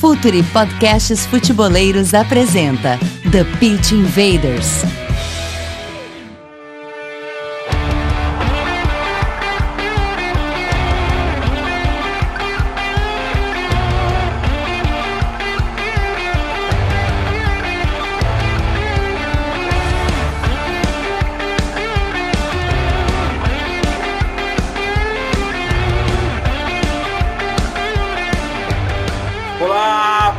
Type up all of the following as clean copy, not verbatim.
Futuri Podcasts Futeboleiros apresenta The Pitch Invaders.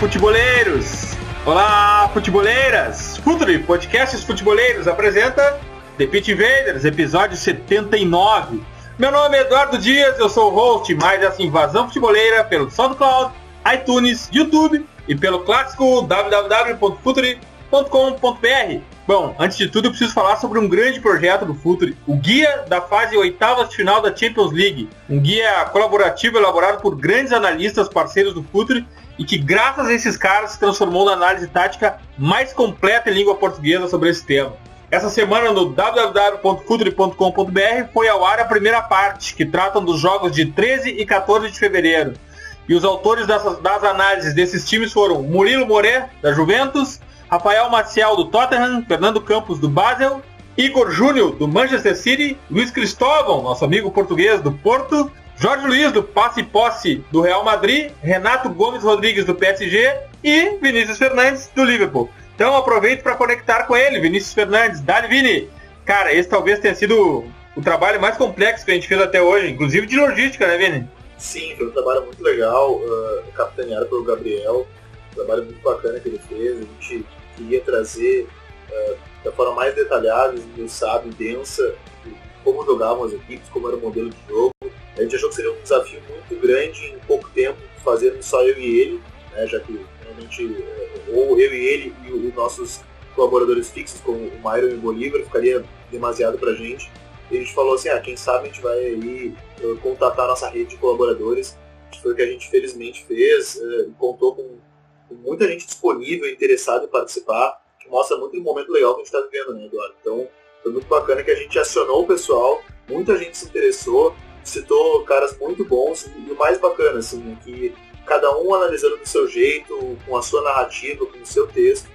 Futeboleiros! Olá, futeboleiras! Futuri Podcasts Futeboleiros apresenta The Pitch Invaders, episódio 79. Meu nome é Eduardo Dias, eu sou o host mais essa invasão futeboleira pelo SoundCloud, iTunes, YouTube e pelo clássico www.futuri.com.br. Bom, antes de tudo eu preciso falar sobre um grande projeto do Futuri, o Guia da Fase Oitavas de Final da Champions League, um guia colaborativo elaborado por grandes analistas parceiros do Futuri e que graças a esses caras se transformou na análise tática mais completa em língua portuguesa sobre esse tema. Essa semana no www.futuri.com.br foi ao ar a primeira parte, que tratam dos jogos de 13 e 14 de fevereiro. E os autores das análises desses times foram Murilo Moret, da Juventus, Rafael Maciel, do Tottenham, Fernando Campos, do Basel, Igor Júnior, do Manchester City, Luiz Cristóvão, nosso amigo português do Porto, Jorge Luiz, do Passe e Posse, do Real Madrid, Renato Gomes Rodrigues, do PSG e Vinícius Fernandes, do Liverpool. Então aproveito para conectar com ele, Vinícius Fernandes. Dale, Vini! Cara, esse talvez tenha sido o trabalho mais complexo que a gente fez até hoje, inclusive de logística, né, Vini? Sim, foi um trabalho muito legal, capitaneado pelo Gabriel, um trabalho muito bacana que ele fez. A gente queria trazer da forma mais detalhada, esmiuçada e densa como jogavam as equipes, como era o modelo de jogo. A gente achou que seria um desafio muito grande em pouco tempo, fazermos só eu e ele, né, já que realmente ou eu e ele e os nossos colaboradores fixos, como o Myron e o Bolívar, ficaria demasiado pra gente. E a gente falou assim, quem sabe a gente vai aí contatar a nossa rede de colaboradores. Foi o que a gente felizmente fez, contou com muita gente disponível, interessada em participar, que mostra muito o momento legal que a gente está vivendo, né, Eduardo? Então, foi muito bacana que a gente acionou o pessoal, muita gente se interessou, citou caras muito bons, e o mais bacana, assim, é que cada um analisando do seu jeito, com a sua narrativa, com o seu texto,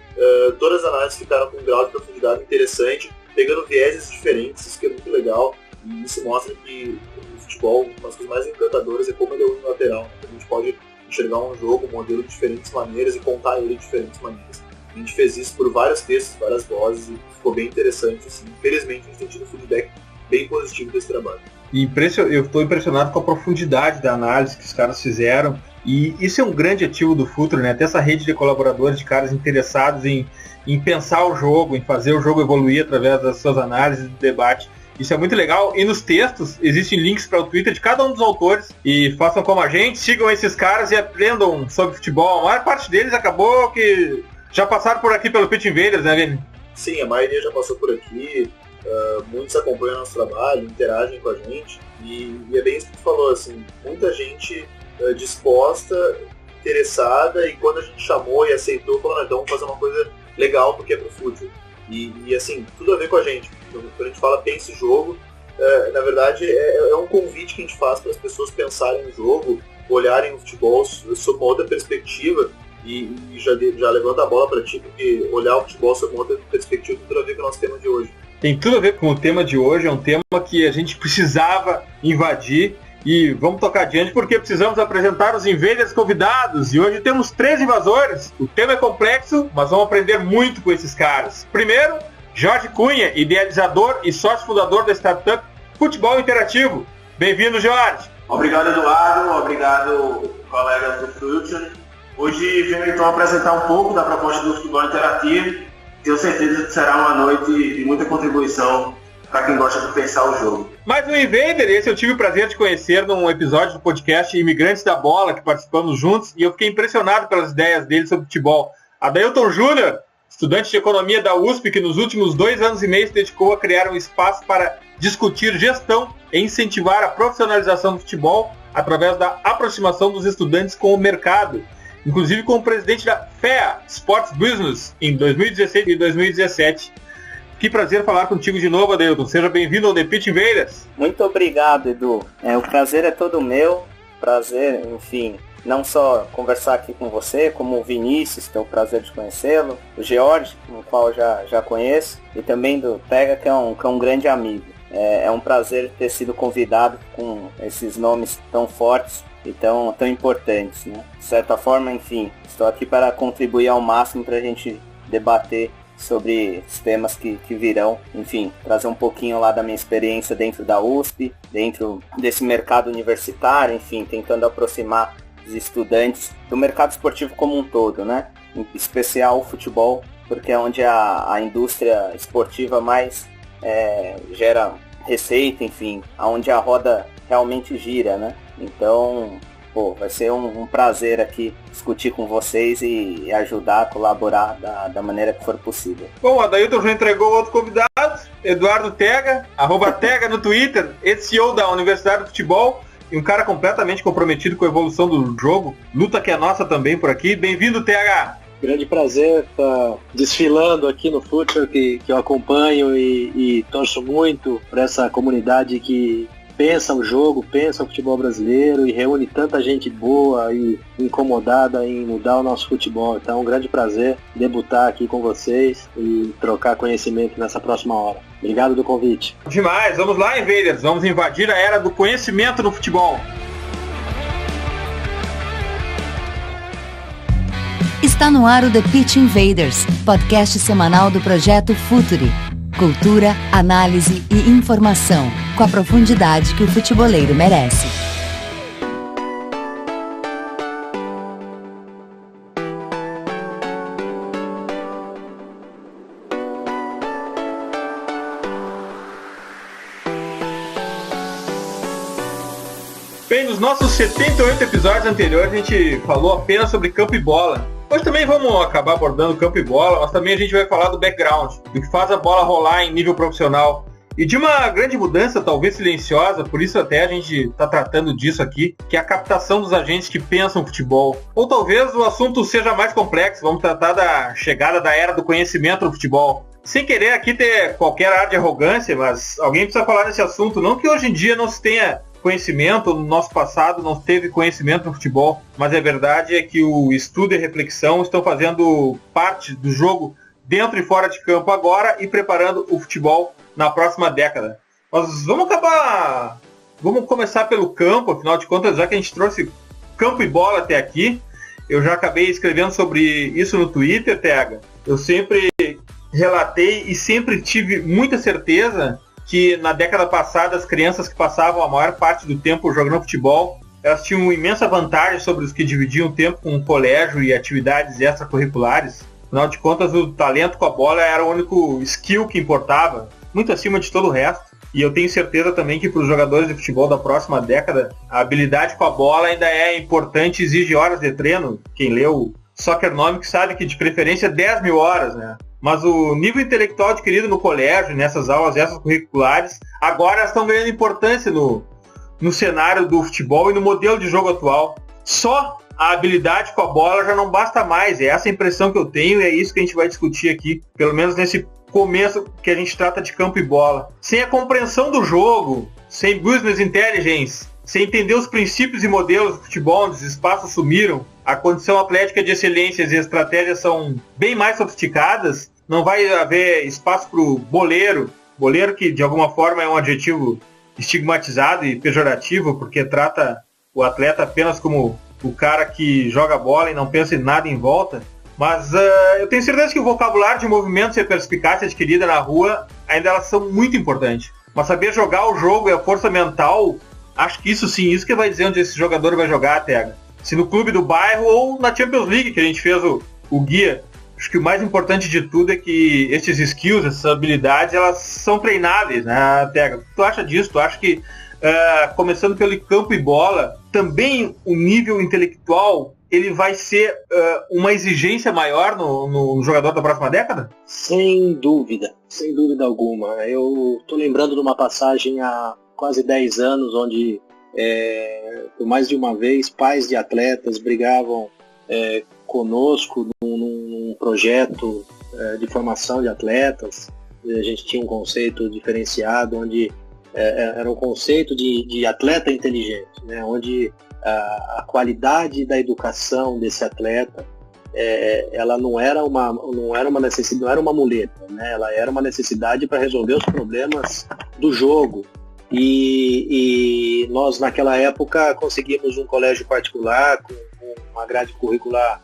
todas as análises ficaram com um grau de profundidade interessante, pegando vieses diferentes, isso que é muito legal, e isso mostra que o futebol, uma das coisas mais encantadoras é como ele é unilateral, né? A gente pode enxergar um jogo, um modelo de diferentes maneiras e contar ele de diferentes maneiras. A gente fez isso por vários textos, várias vozes, e ficou bem interessante, assim. Infelizmente a gente tem tido um feedback bem positivo desse trabalho. Eu estou impressionado com a profundidade da análise que os caras fizeram, e isso é um grande ativo do Futuri, né? Ter essa rede de colaboradores, de caras interessados em pensar o jogo, em fazer o jogo evoluir através das suas análises e do debate. Isso é muito legal, e nos textos existem links para o Twitter de cada um dos autores, e façam como a gente, sigam esses caras e aprendam sobre futebol. A maior parte deles acabou que já passaram por aqui pelo Pitch Invaders, né, Vini? Sim, a maioria já passou por aqui. Muitos acompanham nosso trabalho, interagem com a gente, e é bem isso que tu falou, assim, muita gente disposta, interessada, e quando a gente chamou e aceitou, falou, então vamos fazer uma coisa legal porque é pro futebol. E assim, tudo a ver com a gente. Quando a gente fala pense jogo, na verdade é um convite que a gente faz para as pessoas pensarem no jogo, olharem o futebol sob uma outra perspectiva, e já levando a bola para ti, porque olhar o futebol sob uma outra perspectiva tem tudo a ver com o nosso tema de hoje. Tem tudo a ver com o tema de hoje, é um tema que a gente precisava invadir, e vamos tocar adiante porque precisamos apresentar os invaders convidados, e hoje temos 3 invasores. O tema é complexo, mas vamos aprender muito com esses caras. Primeiro, Jorge Cunha, idealizador e sócio fundador da startup Futebol Interativo. Bem-vindo, Jorge. Obrigado, Eduardo. Obrigado, colegas do Futuri. Hoje venho então apresentar um pouco da proposta do Futebol Interativo. Tenho certeza que será uma noite de muita contribuição para quem gosta de pensar o jogo. Mais um Invader, esse eu tive o prazer de conhecer num episódio do podcast Imigrantes da Bola, que participamos juntos, e eu fiquei impressionado pelas ideias dele sobre futebol. Adailton Júnior, estudante de economia da USP, que nos últimos 2 anos e meio se dedicou a criar um espaço para discutir gestão e incentivar a profissionalização do futebol através da aproximação dos estudantes com o mercado, inclusive como presidente da FEA Sports Business em 2016 e 2017. Que prazer falar contigo de novo, Adailton. Seja bem-vindo ao The Pitch Invaders. Muito obrigado, Edu. O prazer é todo meu. Prazer, enfim, não só conversar aqui com você, como o Vinícius, tenho o prazer de conhecê-lo, o George, o qual já conheço, e também do Tega, que é um grande amigo. É um prazer ter sido convidado com esses nomes tão fortes e tão importantes, né? De certa forma, enfim, estou aqui para contribuir ao máximo para a gente debater sobre os temas que virão, enfim, trazer um pouquinho lá da minha experiência dentro da USP, dentro desse mercado universitário, enfim, tentando aproximar os estudantes do mercado esportivo como um todo, né? Em especial o futebol, porque é onde a indústria esportiva mais gera receita, enfim, onde a roda realmente gira, né? Então, vai ser um prazer aqui discutir com vocês e ajudar, colaborar da maneira que for possível. Bom, o Adailton já entregou outro convidado, Eduardo Tega, @Tega no Twitter, ex-CEO da Universidade do Futebol e um cara completamente comprometido com a evolução do jogo. Luta que é nossa também por aqui. Bem-vindo, Tega! Grande prazer estar desfilando aqui no Futsal, que eu acompanho e torço muito para essa comunidade que pensa o jogo, pensa o futebol brasileiro e reúne tanta gente boa e incomodada em mudar o nosso futebol. Então é um grande prazer debutar aqui com vocês e trocar conhecimento nessa próxima hora. Obrigado do convite. Demais, vamos lá, Invaders, vamos invadir a era do conhecimento no futebol. Está no ar o The Pitch Invaders, podcast semanal do projeto Futuri. Cultura, análise e informação, com a profundidade que o futeboleiro merece. Bem, nos nossos 78 episódios anteriores a gente falou apenas sobre campo e bola. Hoje também vamos acabar abordando campo e bola, mas também a gente vai falar do background, do que faz a bola rolar em nível profissional. E de uma grande mudança, talvez silenciosa, por isso até a gente está tratando disso aqui, que é a captação dos agentes que pensam futebol. Ou talvez o assunto seja mais complexo, vamos tratar da chegada da era do conhecimento no futebol. Sem querer aqui ter qualquer ar de arrogância, mas alguém precisa falar nesse assunto, não que hoje em dia não se tenha conhecimento, no nosso passado não teve conhecimento no futebol, mas a verdade é que o estudo e a reflexão estão fazendo parte do jogo dentro e fora de campo agora e preparando o futebol na próxima década. Mas vamos começar pelo campo, afinal de contas, já que a gente trouxe campo e bola até aqui, eu já acabei escrevendo sobre isso no Twitter, Tega. Eu sempre relatei e sempre tive muita certeza que na década passada as crianças que passavam a maior parte do tempo jogando futebol, elas tinham uma imensa vantagem sobre os que dividiam o tempo com o colégio e atividades extracurriculares. Afinal de contas, o talento com a bola era o único skill que importava, muito acima de todo o resto. E eu tenho certeza também que para os jogadores de futebol da próxima década, a habilidade com a bola ainda é importante e exige horas de treino. Quem leu Soccernomics sabe que de preferência 10 mil horas, né? Mas o nível intelectual adquirido no colégio, nessas aulas extracurriculares, agora estão ganhando importância no cenário do futebol e no modelo de jogo atual. Só a habilidade com a bola já não basta mais, é essa a impressão que eu tenho e é isso que a gente vai discutir aqui, pelo menos nesse começo que a gente trata de campo e bola. Sem a compreensão do jogo, sem business intelligence, sem entender os princípios e modelos do futebol, onde os espaços sumiram, a condição atlética de excelência e as estratégias são bem mais sofisticadas, não vai haver espaço para o boleiro que de alguma forma é um adjetivo estigmatizado e pejorativo, porque trata o atleta apenas como o cara que joga bola e não pensa em nada em volta. Mas eu tenho certeza que o vocabulário de movimentos e a perspicácia adquirida na rua ainda elas são muito importantes. Mas saber jogar o jogo e a força mental, acho que isso sim, isso que vai dizer onde esse jogador vai jogar, Tega. Se no clube do bairro ou na Champions League, que a gente fez o guia. Acho que o mais importante de tudo é que esses skills, essas habilidades, elas são treináveis, né, Tega? O que tu acha disso? Tu acha que, começando pelo campo e bola, também o nível intelectual ele vai ser uma exigência maior no jogador da próxima década? Sem dúvida alguma. Eu tô lembrando de uma passagem há quase 10 anos, onde por mais de uma vez pais de atletas brigavam conosco num projeto de formação de atletas. A gente tinha um conceito diferenciado, onde era um conceito de atleta inteligente, né? Onde a qualidade da educação desse atleta, ela não era uma necessidade, não era uma muleta, né? Ela era uma necessidade para resolver os problemas do jogo. E nós, naquela época, conseguimos um colégio particular com uma grade curricular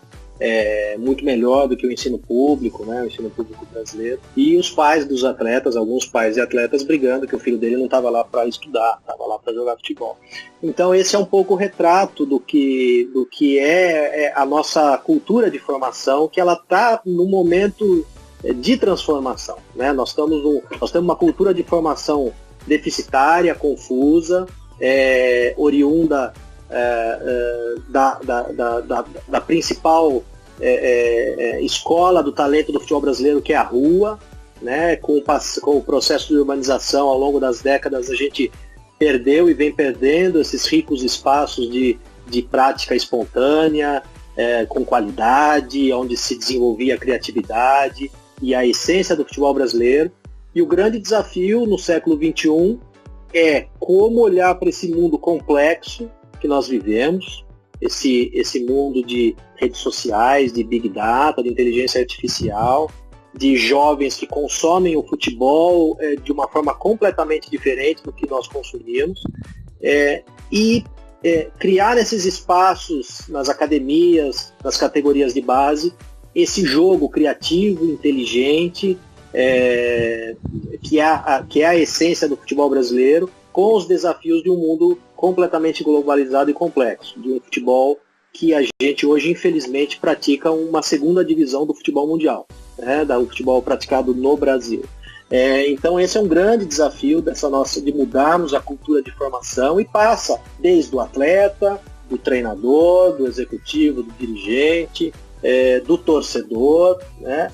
muito melhor do que o ensino público, né? O ensino público brasileiro. E os pais dos atletas, alguns pais e atletas, brigando que o filho dele não estava lá para estudar, estava lá para jogar futebol. Então esse é um pouco o retrato do que é a nossa cultura de formação, que ela está no momento de transformação, né? Nós temos uma cultura de formação deficitária, confusa, oriunda da principal escola do talento do futebol brasileiro, que é a rua, né? Com o processo de urbanização ao longo das décadas, a gente perdeu e vem perdendo esses ricos espaços de prática espontânea, com qualidade, onde se desenvolvia a criatividade e a essência do futebol brasileiro. E o grande desafio no século XXI é como olhar para esse mundo complexo que nós vivemos, esse mundo de redes sociais, de Big Data, de inteligência artificial, de jovens que consomem o futebol de uma forma completamente diferente do que nós consumimos, e criar esses espaços nas academias, nas categorias de base, esse jogo criativo, inteligente, que é a essência do futebol brasileiro, com os desafios de um mundo completamente globalizado e complexo, de um futebol que a gente hoje, infelizmente, pratica uma segunda divisão do futebol mundial, né, do futebol praticado no Brasil. Então esse é um grande desafio de mudarmos a cultura de formação, e passa desde o atleta, do treinador, do executivo, do dirigente, do torcedor, né?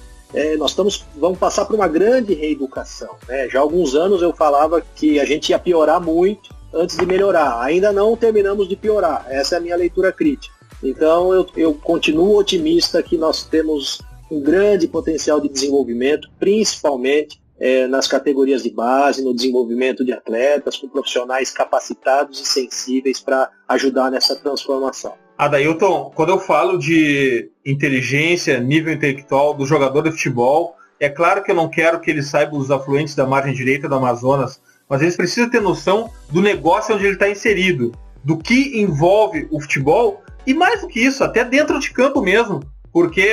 Nós vamos passar por uma grande reeducação, né? Já há alguns anos eu falava que a gente ia piorar muito antes de melhorar. Ainda não terminamos de piorar. Essa é a minha leitura crítica. Então eu continuo otimista que nós temos um grande potencial de desenvolvimento, principalmente nas categorias de base, no desenvolvimento de atletas, com profissionais capacitados e sensíveis para ajudar nessa transformação. Adailton, quando eu falo de inteligência, nível intelectual do jogador de futebol, é claro que eu não quero que ele saiba os afluentes da margem direita do Amazonas, mas eles precisam ter noção do negócio onde ele está inserido, do que envolve o futebol, e mais do que isso, até dentro de campo mesmo, porque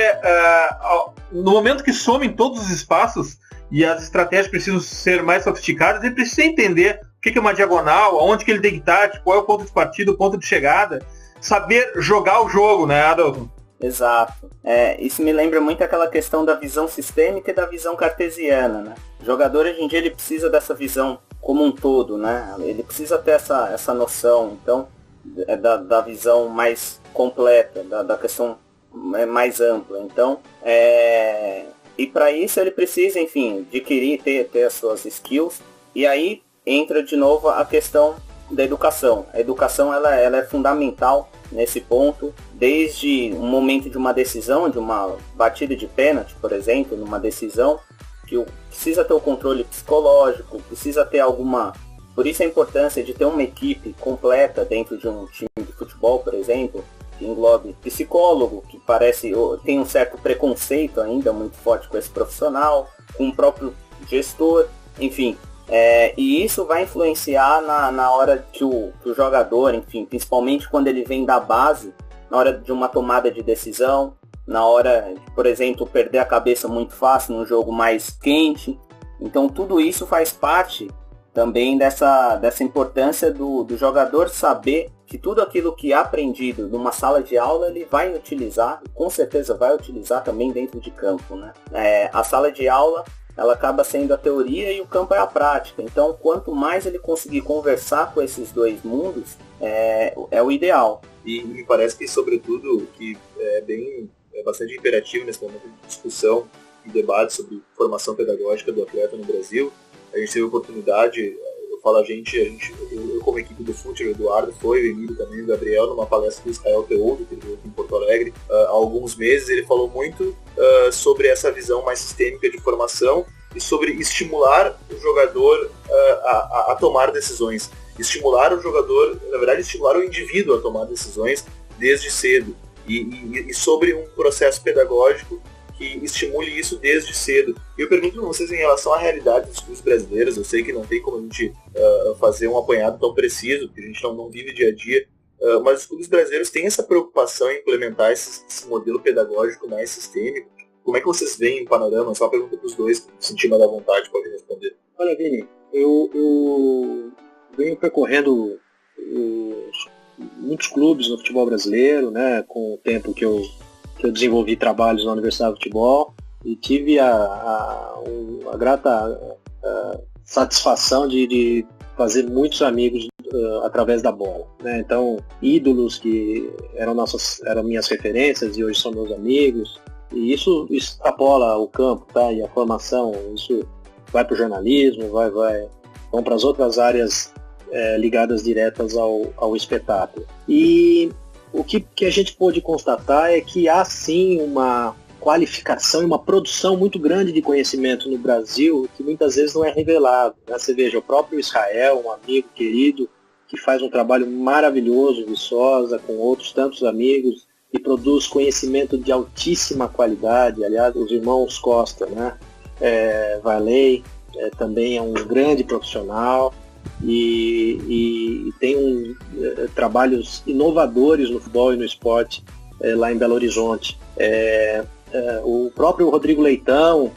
no momento que somem todos os espaços e as estratégias precisam ser mais sofisticadas, ele precisa entender o que é uma diagonal, aonde que ele tem que estar, qual é o ponto de partida, o ponto de chegada, saber jogar o jogo, né, Adalton? Exato. Isso me lembra muito aquela questão da visão sistêmica e da visão cartesiana, né? O jogador hoje em dia ele precisa dessa visão como um todo, né? Ele precisa ter essa noção, então, da visão mais completa, da questão mais ampla. Então, e para isso ele precisa, enfim, adquirir, ter as suas skills, e aí entra de novo a questão da educação. A educação ela é fundamental nesse ponto, desde um momento de uma decisão, de uma batida de pênalti, por exemplo, numa decisão, que precisa ter o controle psicológico, precisa ter por isso a importância de ter uma equipe completa dentro de um time de futebol, por exemplo, que englobe psicólogo, que tem um certo preconceito ainda muito forte com esse profissional, com o próprio gestor, enfim. E isso vai influenciar na hora que o jogador, enfim, principalmente quando ele vem da base, na hora de uma tomada de decisão, na hora de, por exemplo, perder a cabeça muito fácil num jogo mais quente. Então tudo isso faz parte também dessa importância do jogador saber que tudo aquilo que é aprendido numa sala de aula ele vai utilizar, com certeza vai utilizar também dentro de campo, né? A sala de aula ela acaba sendo a teoria e o campo é a prática. Então, quanto mais ele conseguir conversar com esses dois mundos, é o ideal. E me parece que, sobretudo, que é bastante imperativo nesse momento de discussão e debate sobre formação pedagógica do atleta no Brasil. A gente teve a oportunidade, eu como equipe do Futre, o Eduardo foi, o Emílio também, o Gabriel, numa palestra do Israel Teodo, que ele deu aqui em Porto Alegre, há alguns meses. Ele falou muito sobre essa visão mais sistêmica de formação e sobre estimular o jogador a tomar decisões. estimular o jogador, na verdade estimular o indivíduo a tomar decisões desde cedo, e sobre um processo pedagógico que estimule isso desde cedo. E eu pergunto para vocês em relação à realidade dos clubes brasileiros. Eu sei que não tem como a gente fazer um apanhado tão preciso, porque a gente não vive dia a dia, mas os clubes brasileiros têm essa preocupação em implementar esse modelo pedagógico mais sistêmico. Como é que vocês veem o panorama? Só uma pergunta para os dois, se sentir mais à vontade, podem responder. Olha, Vini, eu venho percorrendo muitos clubes no futebol brasileiro, né, com o tempo que eu desenvolvi trabalhos na Universidade de Futebol, e tive a grata satisfação de fazer muitos amigos através da bola, né? Então, ídolos que eram minhas referências e hoje são meus amigos, e isso extrapola o campo, tá? E a formação, isso vai para o jornalismo, vão para as outras áreas ligadas diretas ao espetáculo. E o que a gente pôde constatar é que há sim uma qualificação e uma produção muito grande de conhecimento no Brasil que muitas vezes não é revelado, né? Você veja, o próprio Israel, um amigo querido, que faz um trabalho maravilhoso, Viçosa, com outros tantos amigos, e produz conhecimento de altíssima qualidade. Aliás, os irmãos Costa, né? Varley também é um grande profissional e tem trabalhos inovadores no futebol e no esporte lá em Belo Horizonte. O próprio Rodrigo Leitão,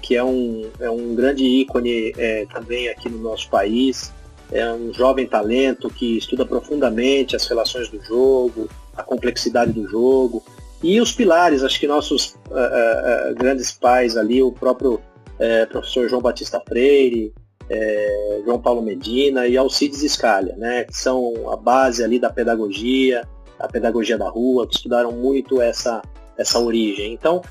que é um grande ícone também aqui no nosso país, é um jovem talento que estuda profundamente as relações do jogo, a complexidade do jogo, e os pilares, acho que nossos grandes pais ali, o próprio professor João Batista Freire, João Paulo Medina e Alcides Scaglia, né, que são a base ali da pedagogia, a pedagogia da rua, que estudaram muito essa origem. Então,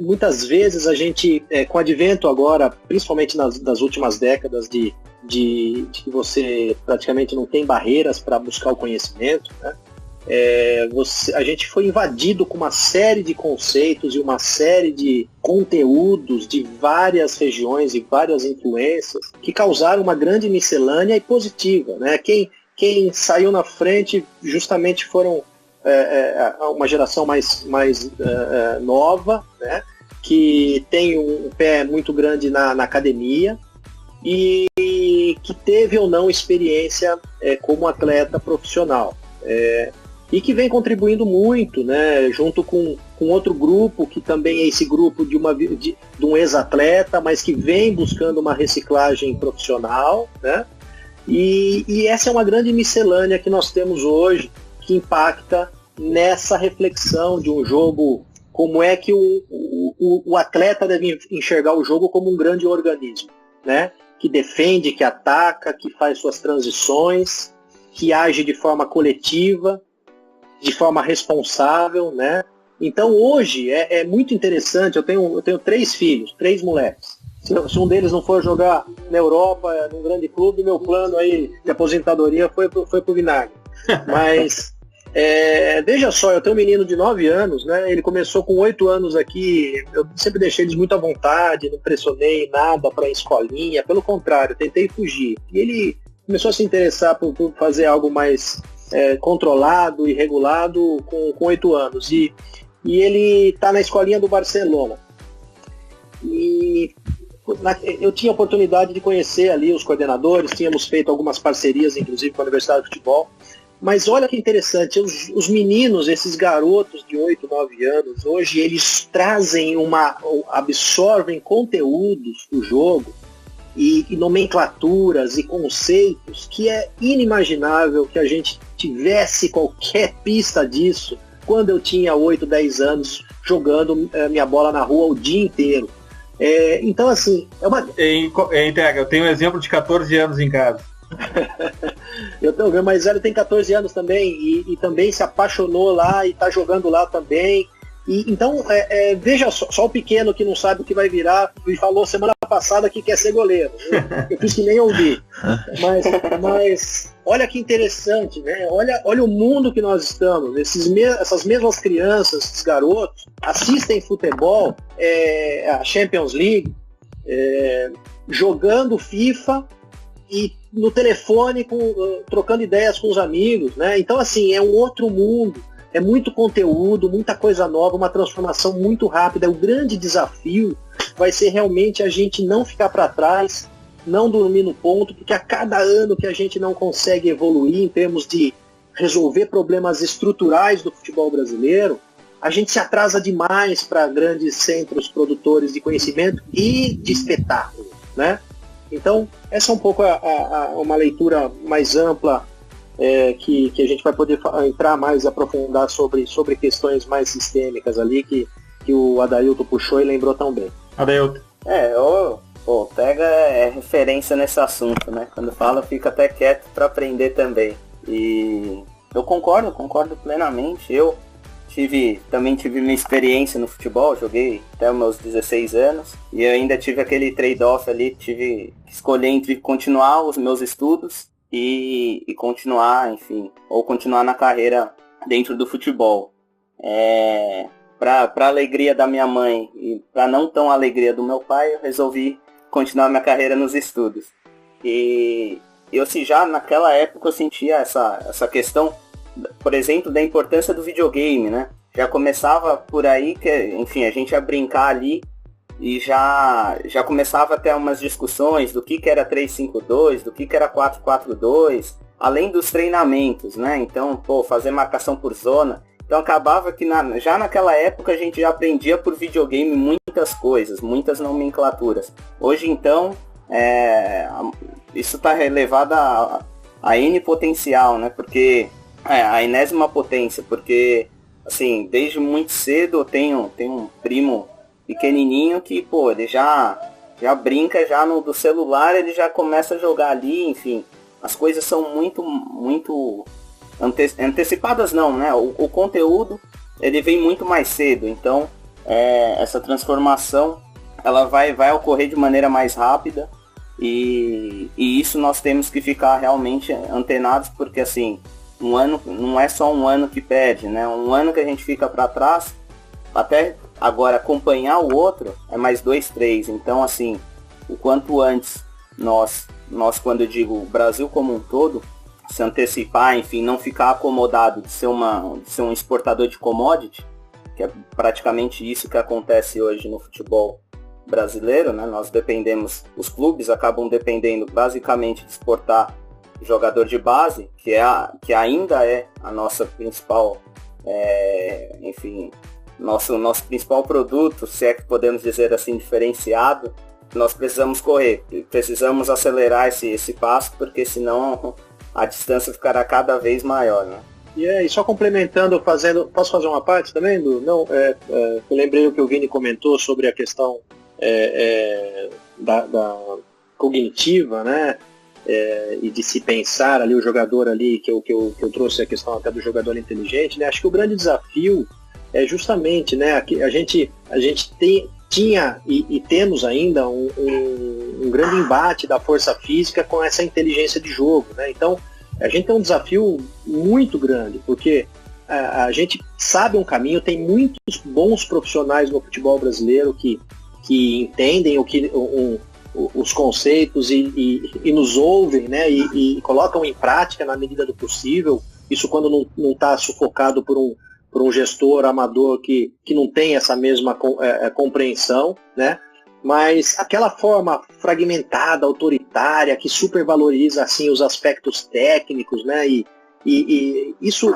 muitas vezes a gente, com o advento agora, principalmente das últimas décadas, de que você praticamente não tem barreiras para buscar o conhecimento, né? A gente foi invadido com uma série de conceitos e uma série de conteúdos de várias regiões e várias influências que causaram uma grande miscelânea e positiva, né? Quem saiu na frente justamente foram uma geração mais nova, né? Que tem um pé muito grande na academia e que teve ou não experiência como atleta profissional. E que vem contribuindo muito, né, junto com outro grupo, que também é esse grupo de um ex-atleta, mas que vem buscando uma reciclagem profissional, né? E essa é uma grande miscelânea que nós temos hoje, que impacta nessa reflexão de um jogo, como é que o atleta deve enxergar o jogo como um grande organismo, né? Que defende, que ataca, que faz suas transições, que age de forma coletiva, de forma responsável, né? Então hoje é muito interessante. Eu tenho 3 filhos, 3 moleques. Se um deles não for jogar na Europa, num grande clube, meu plano aí de aposentadoria foi pro vinagre. Mas veja só, eu tenho um menino de 9 anos, né? Ele começou com 8 anos aqui. Eu sempre deixei eles muito à vontade, não pressionei nada para escolinha. Pelo contrário, tentei fugir. E ele começou a se interessar por fazer algo mais controlado e regulado com 8 anos. E ele está na escolinha do Barcelona. E eu tinha a oportunidade de conhecer ali os coordenadores, tínhamos feito algumas parcerias, inclusive com a Universidade de Futebol. Mas olha que interessante, os meninos, esses garotos de 8, 9 anos, hoje eles absorvem conteúdos do jogo e nomenclaturas e conceitos que é inimaginável que a gente tivesse qualquer pista disso quando eu tinha 8, 10 anos jogando minha bola na rua o dia inteiro. Então, assim, eu tenho um exemplo de 14 anos em casa. O meu mais velho tem 14 anos também e também se apaixonou lá e está jogando lá também. Então, veja só o pequeno que não sabe o que vai virar e falou semana passada que quer ser goleiro. Eu fiz que nem ouvi. Mas olha que interessante, né? Olha o mundo que nós estamos. Essas mesmas crianças, esses garotos, assistem futebol, a Champions League, jogando FIFA e no telefone trocando ideias com os amigos, né? Então, assim, é um outro mundo, é muito conteúdo, muita coisa nova, uma transformação muito rápida. O grande desafio vai ser realmente a gente não ficar para trás, não dormir no ponto, porque a cada ano que a gente não consegue evoluir em termos de resolver problemas estruturais do futebol brasileiro, a gente se atrasa demais para grandes centros produtores de conhecimento e de espetáculo, né? Então, essa é um pouco uma leitura mais ampla que a gente vai poder entrar mais e aprofundar sobre questões mais sistêmicas ali que o Adailton puxou e lembrou tão bem. Adailton. O Tega é referência nesse assunto, né? Quando fala, fica até quieto para aprender também. E eu concordo plenamente. Eu também tive minha experiência no futebol, joguei até os meus 16 anos, e eu ainda tive aquele trade-off ali, tive que escolher entre continuar os meus estudos e continuar, enfim, ou continuar na carreira dentro do futebol. Para alegria da minha mãe e para não tão alegria do meu pai, eu resolvi continuar minha carreira nos estudos. E eu já naquela época eu sentia essa questão, por exemplo, da importância do videogame, né? Já começava por aí que, enfim, a gente ia brincar ali e já começava a ter umas discussões do que era 3-5-2, do que era 4-4-2, além dos treinamentos, né? Então, fazer marcação por zona. Então acabava que já naquela época a gente já aprendia por videogame muitas coisas, muitas nomenclaturas. Hoje então, isso está relevado a N potencial, né? Porque a enésima potência, porque assim, desde muito cedo eu tenho um primo pequenininho que, ele já brinca já do celular, ele já começa a jogar ali, enfim, as coisas são muito antecipadas não, né? O conteúdo, ele vem muito mais cedo, então essa transformação, ela vai ocorrer de maneira mais rápida, e isso nós temos que ficar realmente antenados, porque assim, um ano não é só um ano que perde, né? Um ano que a gente fica para trás, até agora acompanhar o outro é mais 2, 3. Então, assim, o quanto antes nós quando eu digo o Brasil como um todo, se antecipar, enfim, não ficar acomodado de ser um exportador de commodity, que é praticamente isso que acontece hoje no futebol brasileiro, né? Nós os clubes acabam dependendo basicamente de exportar jogador de base, que ainda é a nossa principal, enfim, nosso principal produto, se é que podemos dizer assim, diferenciado. Nós precisamos correr, precisamos acelerar esse passo, porque senão a distância ficará cada vez maior, né? E só complementando, posso fazer uma parte também? Eu lembrei o que o Vini comentou sobre a questão da cognitiva, né? E de se pensar ali, o jogador ali, que eu trouxe a questão até do jogador inteligente, né? Acho que o grande desafio é justamente, né, a gente tinha e temos ainda um grande embate da força física com essa inteligência de jogo, né? Então, a gente tem um desafio muito grande, porque a gente sabe um caminho, tem muitos bons profissionais no futebol brasileiro que entendem os conceitos e nos ouvem, né, e colocam em prática na medida do possível, isso quando não está sufocado por um gestor amador que não tem essa mesma compreensão, né? Mas aquela forma fragmentada, autoritária, que supervaloriza assim, os aspectos técnicos, né? E isso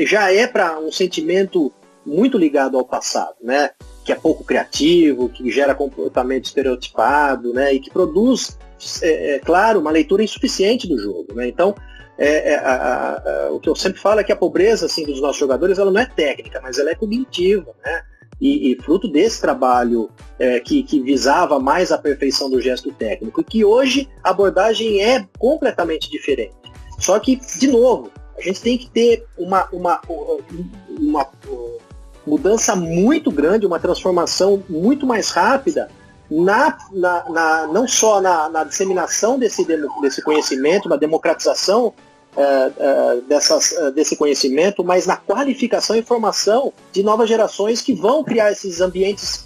já é para um sentimento muito ligado ao passado, né? Que é pouco criativo, que gera comportamento estereotipado, né? E que produz, claro, uma leitura insuficiente do jogo, né? Então, o que eu sempre falo é que a pobreza assim, dos nossos jogadores, ela não é técnica, mas ela é cognitiva, né? E fruto desse trabalho que visava mais a perfeição do gesto técnico, e que hoje a abordagem é completamente diferente. Só que, de novo, a gente tem que ter uma mudança muito grande, uma transformação muito mais rápida, não só na disseminação desse conhecimento, na democratização desse conhecimento, mas na qualificação e formação de novas gerações que vão criar esses ambientes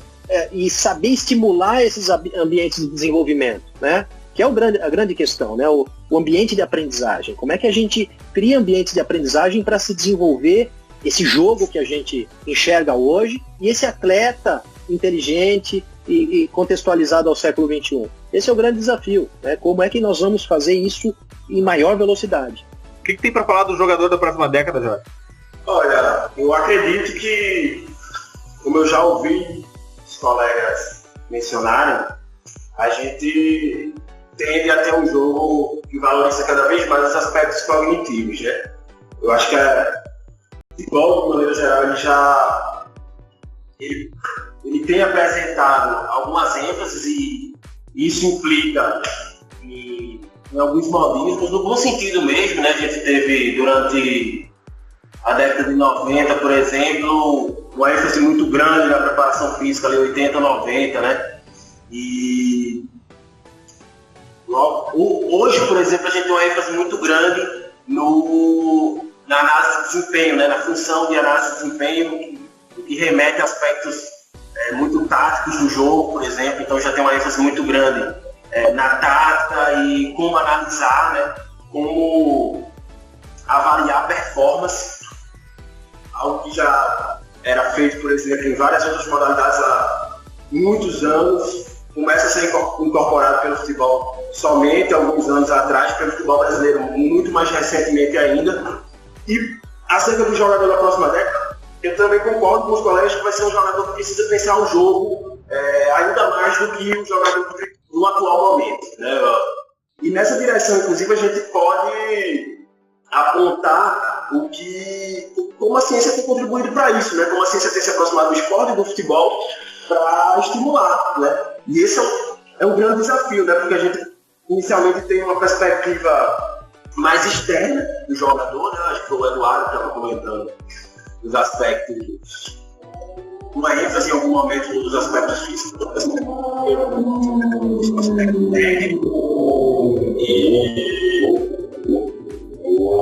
e saber estimular esses ambientes de desenvolvimento, né? que é a grande questão, né? O ambiente de aprendizagem. Como é que a gente cria ambientes de aprendizagem para se desenvolver esse jogo que a gente enxerga hoje e esse atleta inteligente e contextualizado ao século XXI. Esse é o grande desafio, né? Como é que nós vamos fazer isso em maior velocidade? O que tem para falar do jogador da próxima década, Jorge? Olha, eu acredito que, como eu já ouvi os colegas mencionarem, a gente tende a ter um jogo que valoriza cada vez mais os aspectos cognitivos, né? Eu acho que o futebol, de maneira geral, ele tem apresentado algumas ênfases e isso implica em alguns modismos, no bom sentido mesmo, né? A gente teve durante a década de 90, por exemplo, uma ênfase muito grande na preparação física, ali 80, 90, né? E hoje, por exemplo, a gente tem uma ênfase muito grande na análise de desempenho, né? Na função de análise de desempenho, que remete a aspectos muito táticos do jogo, por exemplo. Então já tem uma ênfase muito grande na tática e como analisar, né? Como avaliar a performance, algo que já era feito, por exemplo, em várias outras modalidades há muitos anos, começa a ser incorporado pelo futebol somente alguns anos atrás, pelo futebol brasileiro muito mais recentemente ainda. E acerca do jogador da próxima década, eu também concordo com os colegas que vai ser um jogador que precisa pensar o jogo ainda mais do que o jogador no atual momento, né? E nessa direção, inclusive, a gente pode apontar como a ciência tem contribuído para isso, né? Como a ciência tem se aproximado do esporte e do futebol para estimular, né? E esse é um grande desafio, né? Porque a gente inicialmente tem uma perspectiva mais externa do jogador, né? Acho que o Eduardo estava comentando os aspectos, uma ênfase em algum momento dos aspectos físicos, dos aspectos técnicos, e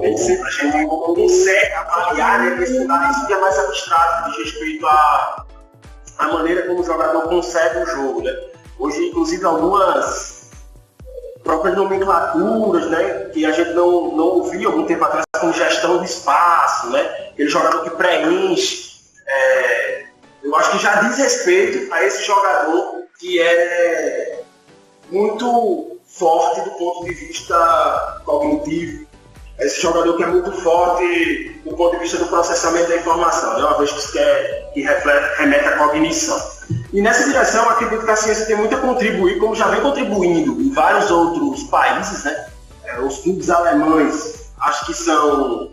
nem sempre a gente consegue avaliar, né, questionar isso que é mais abstrato, de respeito à maneira como o jogador concebe o jogo, né? Hoje, inclusive, algumas próprias nomenclaturas, né, que a gente não ouvia algum tempo atrás, como gestão de espaço, né? Aquele jogador que preenche, eu acho que já diz respeito a esse jogador que é muito forte do ponto de vista cognitivo, esse jogador que é muito forte do ponto de vista do processamento da informação, né? Uma vez que remete à cognição. E nessa direção, eu acredito que a ciência tem muito a contribuir, como já vem contribuindo em vários outros países, né? Os clubes alemães, acho que são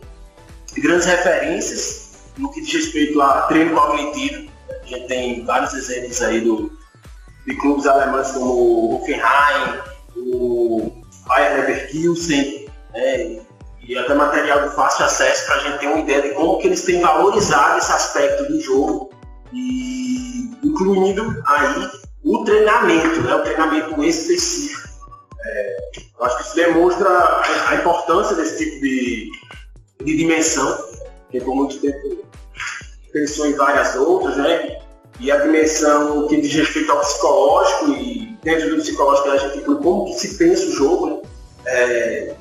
grandes referências no que diz respeito a treino cognitivo. A gente tem vários exemplos aí de clubes alemães como o Hoffenheim, o Bayer Leverkusen, né? E até material de fácil acesso para a gente ter uma ideia de como que eles têm valorizado esse aspecto do jogo, e incluindo aí o treinamento, né? O treinamento específico. Eu acho que isso demonstra a importância desse tipo de dimensão, que por muito tempo pensou em várias outras, né? E a dimensão que diz respeito ao psicológico, e dentro do psicológico a gente inclui como que se pensa o jogo, né?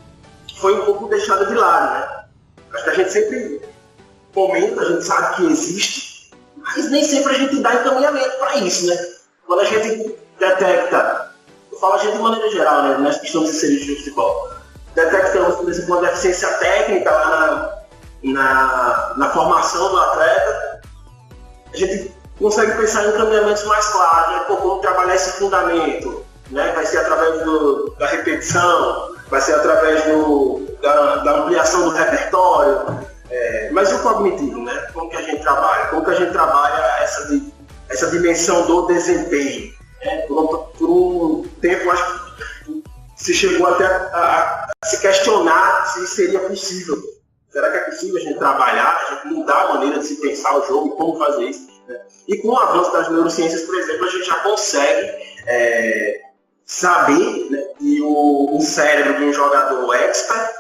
Foi um pouco deixada de lado, né? Acho que a gente sempre comenta, a gente sabe que existe, mas nem sempre a gente dá encaminhamento para isso, né? Quando a gente detecta, eu falo a gente de maneira geral, né? Nós que estamos inseridos no futebol, detectamos, por exemplo, uma deficiência técnica lá na formação do atleta, a gente consegue pensar em encaminhamentos mais claros, né? Como trabalhar esse fundamento, né? Vai ser através da repetição, vai ser através da ampliação do repertório, mas o cognitivo, né? Como que a gente trabalha essa dimensão do desempenho, né? Por um tempo, acho que se chegou até a se questionar se seria possível. Será que é possível a gente trabalhar, a gente mudar a maneira de se pensar o jogo, como fazer isso, né? E com o avanço das neurociências, por exemplo, a gente já consegue saber, né, que o cérebro de um jogador expert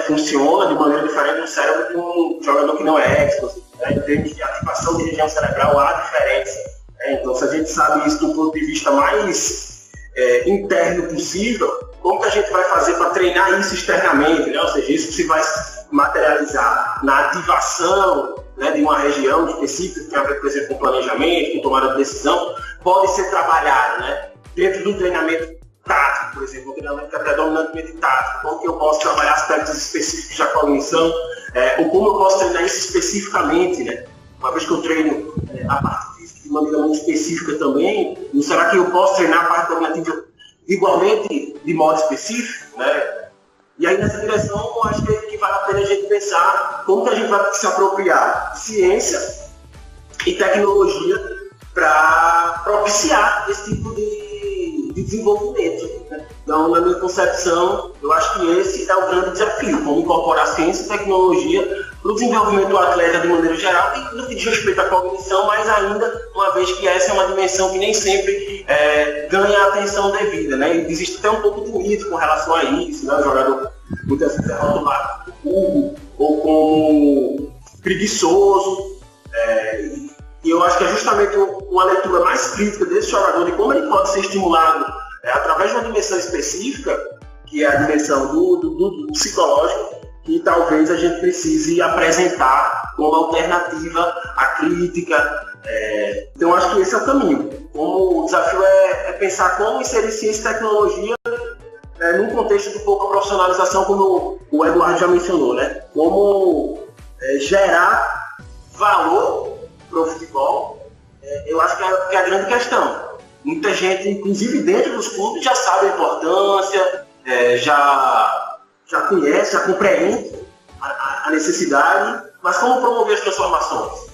funciona de maneira diferente do cérebro de um jogador que não é expert, né? Em termos de ativação de região cerebral há diferença, né? Então, se a gente sabe isso do ponto de vista mais interno possível, como que a gente vai fazer para treinar isso externamente, né? Ou seja, isso se vai materializar na ativação, né, de uma região específica, que tem a ver, por exemplo, com planejamento, com tomada de decisão, pode ser trabalhado, né? Dentro do treinamento tático, por exemplo, um treinamento que é predominantemente tático, como que eu posso trabalhar aspectos específicos da cognição, ou como eu posso treinar isso especificamente, né? Uma vez que eu treino a parte física de maneira muito específica também, não será que eu posso treinar a parte cognitiva igualmente de modo específico, né? E aí nessa direção eu acho que vale a pena a gente pensar como que a gente vai se apropriar de ciência e tecnologia para propiciar esse tipo de desenvolvimento, né? Então, na minha concepção, eu acho que esse é o grande desafio, como incorporar ciência e tecnologia para o desenvolvimento do atleta de maneira geral e no que diz respeito à cognição, mas ainda, uma vez que essa é uma dimensão que nem sempre ganha a atenção devida, né? E existe até um pouco de mito com relação a isso, né? O jogador muitas vezes é rotulado como ou como preguiçoso, e eu acho que é justamente uma leitura mais crítica desse jogador de como ele pode ser estimulado através de uma dimensão específica, que é a dimensão do psicológico, que talvez a gente precise apresentar como alternativa à crítica. Então, acho que esse é o caminho. Como o desafio é pensar como inserir ciência e tecnologia num contexto de pouca profissionalização, como o Eduardo já mencionou, né? Como gerar valor para o futebol, eu acho que é a grande questão. Muita gente, inclusive dentro dos clubes, já sabe a importância, já conhece, já compreende a necessidade, mas como promover as transformações?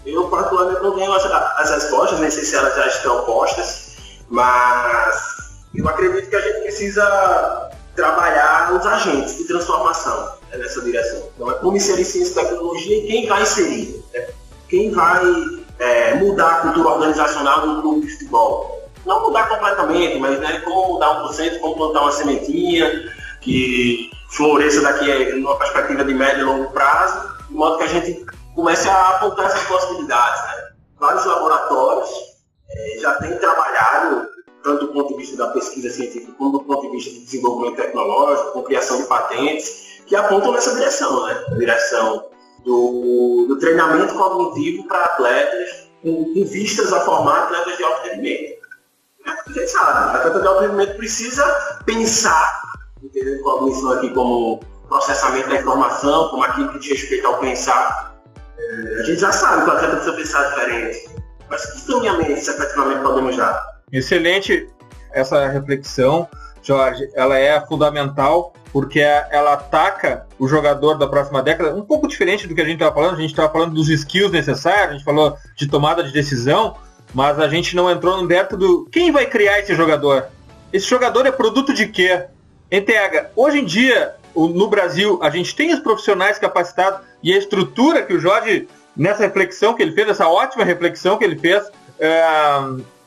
Eu, particularmente, não tenho as respostas, nem sei se elas já estão postas, mas eu acredito que a gente precisa trabalhar os agentes de transformação nessa direção. Então, é como inserir ciência e tecnologia e quem vai inserir, né? Quem vai mudar a cultura organizacional do clube de futebol. Não mudar completamente, mas, né, como mudar 1%, como plantar uma sementinha que floresça daqui numa perspectiva de médio e longo prazo, de modo que a gente comece a apontar essas possibilidades, né? Vários laboratórios já têm trabalhado, tanto do ponto de vista da pesquisa científica, como do ponto de vista do desenvolvimento tecnológico, com criação de patentes, que apontam nessa direção, né? A direção do treinamento cognitivo para atletas, com vistas a formar atletas de alto rendimento. A gente sabe, o atleta de alto rendimento precisa pensar, entendendo cognição aqui como processamento da informação, como aquilo que diz respeito ao pensar. A gente já sabe que o atleta precisa pensar diferente, mas que caminhamentos efetivamente podemos dar? Excelente essa reflexão, Jorge. Ela é fundamental porque ela ataca o jogador da próxima década, um pouco diferente do que a gente estava falando. A gente estava falando dos skills necessários, a gente falou de tomada de decisão, mas a gente não entrou no mérito do quem vai criar esse jogador. Esse jogador é produto de quê? Entega, hoje em dia, no Brasil, a gente tem os profissionais capacitados e a estrutura que o Jorge, nessa reflexão que ele fez, essa ótima reflexão que ele fez,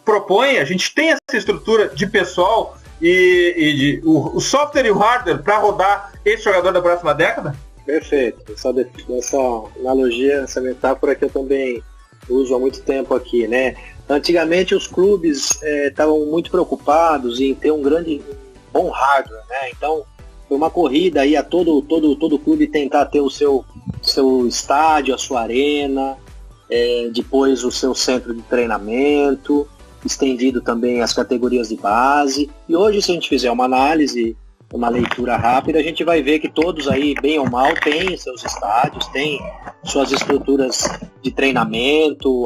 propõe. A gente tem essa estrutura de pessoal e o software e o hardware para rodar esse jogador da próxima década? Perfeito. Essa analogia, essa metáfora que eu também uso há muito tempo aqui, né? Antigamente os clubes estavam muito preocupados em ter um bom hardware, né? Então foi uma corrida aí a todo clube tentar ter o seu estádio, a sua arena, depois o seu centro de treinamento, estendido também as categorias de base. E hoje, se a gente fizer uma análise, uma leitura rápida, a gente vai ver que todos aí, bem ou mal, têm seus estádios, têm suas estruturas de treinamento,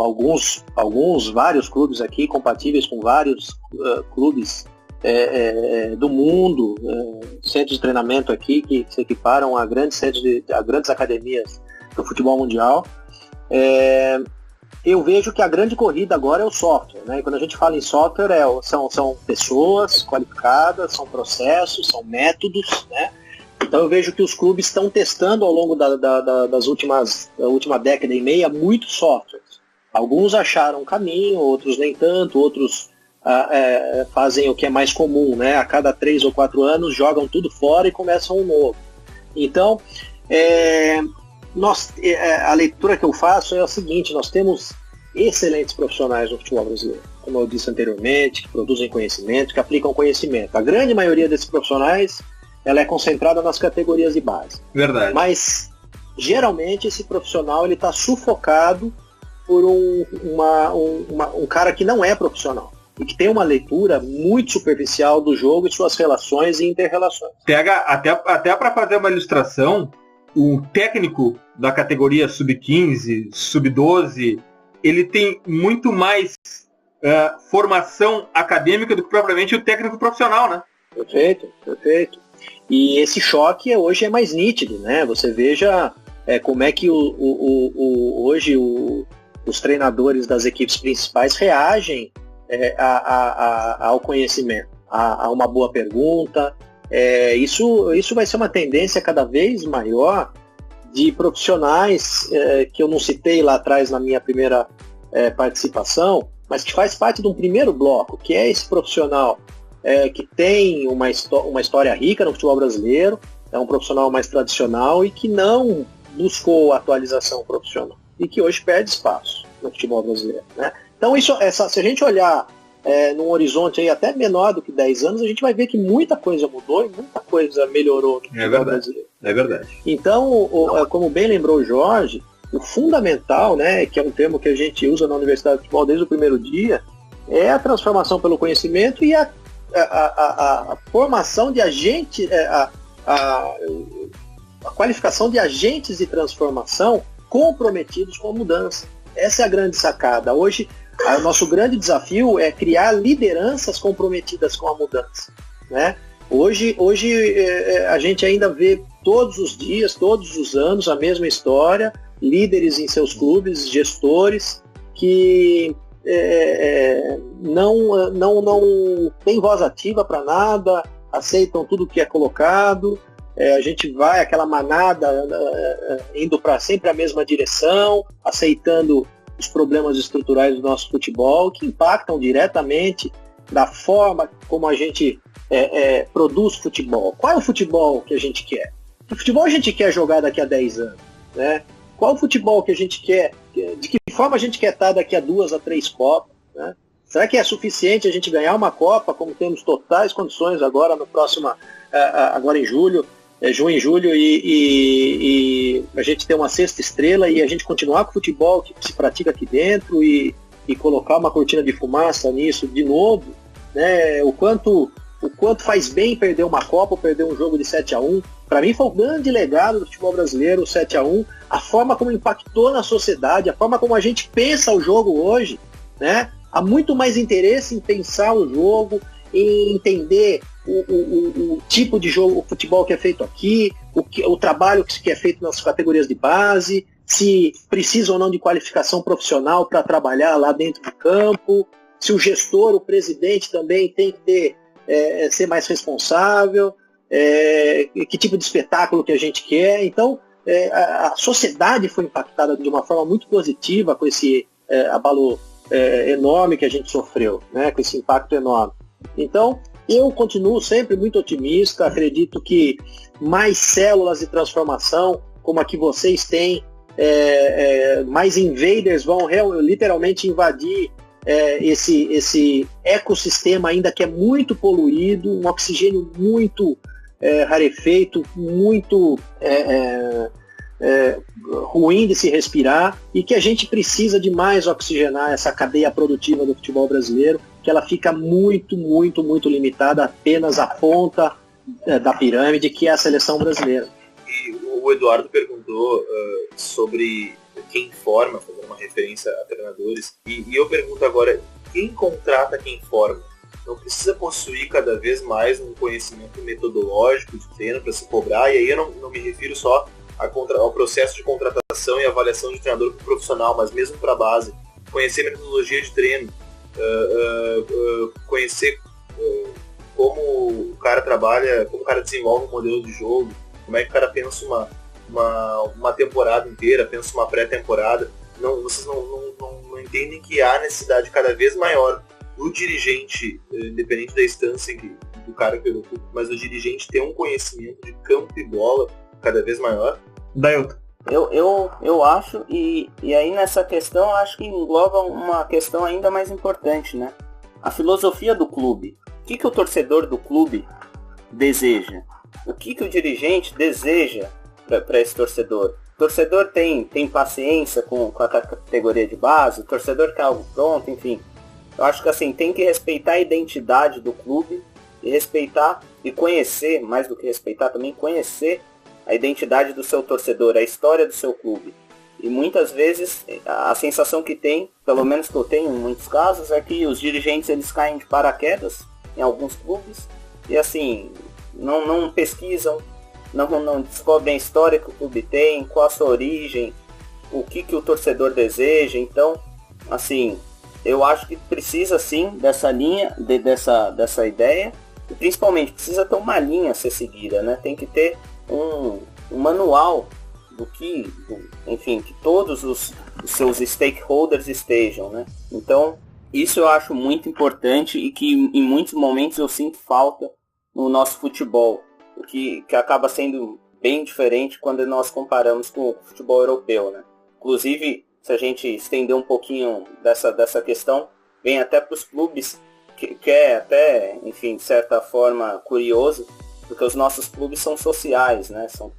vários clubes aqui compatíveis com vários clubes do mundo, centros de treinamento aqui que se equiparam a grandes academias do futebol mundial. Eu vejo que a grande corrida agora é o software, né? E quando a gente fala em software, são pessoas qualificadas, são processos, são métodos, né? Então eu vejo que os clubes estão testando ao longo da última década e meia muitos softwares. Alguns acharam um caminho, outros nem tanto, outros fazem o que é mais comum, né? A cada 3 ou 4 anos jogam tudo fora e começam um novo. Então, a leitura que eu faço é o seguinte: nós temos excelentes profissionais no futebol brasileiro, como eu disse anteriormente, que produzem conhecimento, que aplicam conhecimento. A grande maioria desses profissionais, ela é concentrada nas categorias de base. Verdade. Mas, geralmente, esse profissional ele está sufocado por um cara que não é profissional e que tem uma leitura muito superficial do jogo e suas relações e inter-relações. Pega até para fazer uma ilustração, o técnico da categoria sub-15, sub-12, ele tem muito mais formação acadêmica do que propriamente o técnico profissional, né? Perfeito. E esse choque hoje é mais nítido, né? Você veja como é que hoje os treinadores das equipes principais reagem ao conhecimento, a uma boa pergunta. Isso vai ser uma tendência cada vez maior de profissionais que eu não citei lá atrás na minha primeira participação, mas que faz parte de um primeiro bloco, que é esse profissional que tem uma história rica no futebol brasileiro, é um profissional mais tradicional e que não buscou atualização profissional e que hoje perde espaço no futebol brasileiro, né? Então, se a gente olhar num horizonte aí até menor do que 10 anos, a gente vai ver que muita coisa mudou e muita coisa melhorou no futebol brasileiro. É verdade. Então, como bem lembrou o Jorge, o fundamental, né, que é um termo que a gente usa na Universidade de Futebol desde o primeiro dia, é a transformação pelo conhecimento e a formação de agentes, a qualificação de agentes de transformação comprometidos com a mudança. Essa é a grande sacada. Hoje, o nosso grande desafio é criar lideranças comprometidas com a mudança, né? Hoje a gente ainda vê todos os dias, todos os anos, a mesma história, líderes em seus clubes, gestores, que não tem voz ativa para nada, aceitam tudo que é colocado, a gente vai, aquela manada indo para sempre a mesma direção, aceitando os problemas estruturais do nosso futebol, que impactam diretamente da forma como a gente produz futebol. Qual é o futebol que a gente quer? Que futebol a gente quer jogar daqui a 10 anos? Né? Qual o futebol que a gente quer? De que forma a gente quer estar daqui a 2 a 3 Copas? Né? Será que é suficiente a gente ganhar uma Copa, como temos totais condições agora no próximo, agora em julho, junho e julho, e a gente ter uma sexta estrela e a gente continuar com o futebol que se pratica aqui dentro e colocar uma cortina de fumaça nisso de novo, né? O quanto faz bem perder uma Copa ou perder um jogo de 7-1. Para mim foi o grande legado do futebol brasileiro, o 7-1, a forma como impactou na sociedade, a forma como a gente pensa o jogo hoje, né? Há muito mais interesse em pensar o jogo, em entender o tipo de jogo, o futebol que é feito aqui, o trabalho que é feito nas categorias de base, se precisa ou não de qualificação profissional para trabalhar lá dentro do campo, se o gestor, o presidente também tem que ser mais responsável, que tipo de espetáculo que a gente quer. Então, a sociedade foi impactada de uma forma muito positiva com esse abalo enorme que a gente sofreu, né, com esse impacto enorme. Então, eu continuo sempre muito otimista, acredito que mais células de transformação, como a que vocês têm, mais invaders vão literalmente invadir esse ecossistema ainda que é muito poluído, um oxigênio muito rarefeito, muito ruim de se respirar, e que a gente precisa de mais oxigenar essa cadeia produtiva do futebol brasileiro, que ela fica muito, muito, muito limitada apenas à ponta da pirâmide, que é a seleção brasileira. E o Eduardo perguntou sobre quem forma, fazendo uma referência a treinadores, e eu pergunto agora, quem contrata quem forma? Não precisa possuir cada vez mais um conhecimento metodológico de treino para se cobrar, e aí eu não me refiro só ao processo de contratação e avaliação de treinador profissional, mas mesmo para a base. Conhecer metodologia de treino, conhecer como o cara trabalha, como o cara desenvolve um modelo de jogo, como é que o cara pensa uma temporada inteira, pensa uma pré-temporada. Vocês não entendem que há necessidade cada vez maior do dirigente, independente da instância do cara que eu ocupo, mas o dirigente ter um conhecimento de campo e bola cada vez maior? Dailton. Eu acho, e aí nessa questão eu acho que engloba uma questão ainda mais importante, né? A filosofia do clube. O que o torcedor do clube deseja? O que o dirigente deseja para esse torcedor? O torcedor tem paciência com a categoria de base, o torcedor quer algo pronto, enfim. Eu acho que assim, tem que respeitar a identidade do clube e respeitar e conhecer, mais do que respeitar, também conhecer a identidade do seu torcedor, a história do seu clube. E muitas vezes a sensação que tem, pelo menos que eu tenho em muitos casos, é que os dirigentes eles caem de paraquedas em alguns clubes e assim, não pesquisam, não descobrem a história que o clube tem, qual a sua origem, o que o torcedor deseja. Então, assim, eu acho que precisa sim dessa linha, dessa ideia, e principalmente precisa ter uma linha a ser seguida, né? Tem que ter um manual enfim, que todos os seus stakeholders estejam, né? Então, isso eu acho muito importante e que em muitos momentos eu sinto falta no nosso futebol, o que acaba sendo bem diferente quando nós comparamos com o futebol europeu, né? Inclusive, se a gente estender um pouquinho dessa questão, vem até para os clubes, que é até, enfim, de certa forma curioso, porque os nossos clubes são sociais, né? São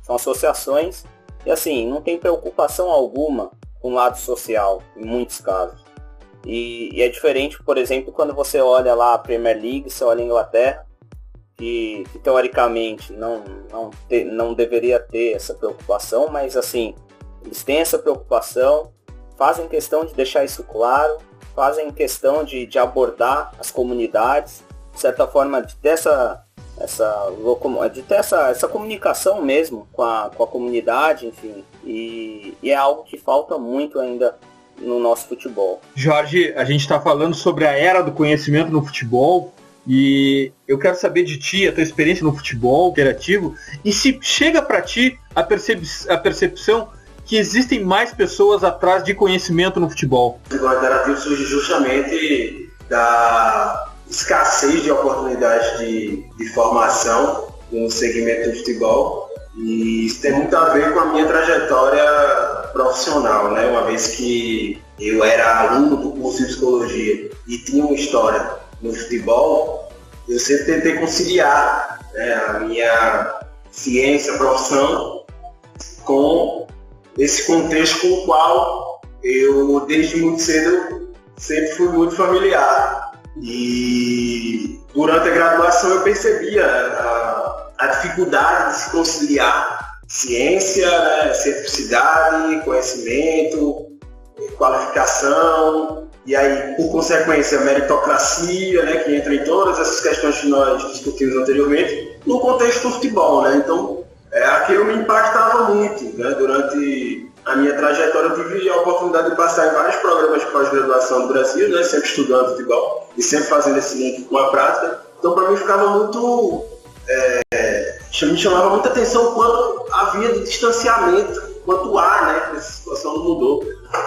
associações e assim, não tem preocupação alguma com o lado social, em muitos casos. E é diferente, por exemplo, quando você olha lá a Premier League, você olha a Inglaterra, que teoricamente não deveria ter essa preocupação, mas assim, eles têm essa preocupação, fazem questão de deixar isso claro, fazem questão de abordar as comunidades, de certa forma, de ter essa comunicação mesmo com a comunidade, enfim, e é algo que falta muito ainda no nosso futebol. Jorge, a gente está falando sobre a era do conhecimento no futebol e eu quero saber de ti, a tua experiência no futebol interativo, e se chega para ti a percepção que existem mais pessoas atrás de conhecimento no futebol. O futebol interativo surge justamente da escassez de oportunidades de formação no segmento do futebol, e isso tem muito a ver com a minha trajetória profissional, né? Uma vez que eu era aluno do curso de psicologia e tinha uma história no futebol, eu sempre tentei conciliar, né, a minha ciência, profissão, com esse contexto com o qual eu, desde muito cedo, sempre fui muito familiar. E durante a graduação eu percebia a dificuldade de se conciliar ciência, né, cientificidade, conhecimento, qualificação, e aí, por consequência, a meritocracia, né, que entra em todas essas questões que nós discutimos anteriormente, no contexto do futebol, né? Então, aquilo me impactava muito, né? Durante a minha trajetória, eu tive a oportunidade de passar em vários programas de pós-graduação do Brasil, né? Sempre estudando futebol e sempre fazendo esse link com a prática. Então, para mim, ficava muito... me chamava muita atenção quanto havia de distanciamento, quanto há, né? Essa situação não mudou.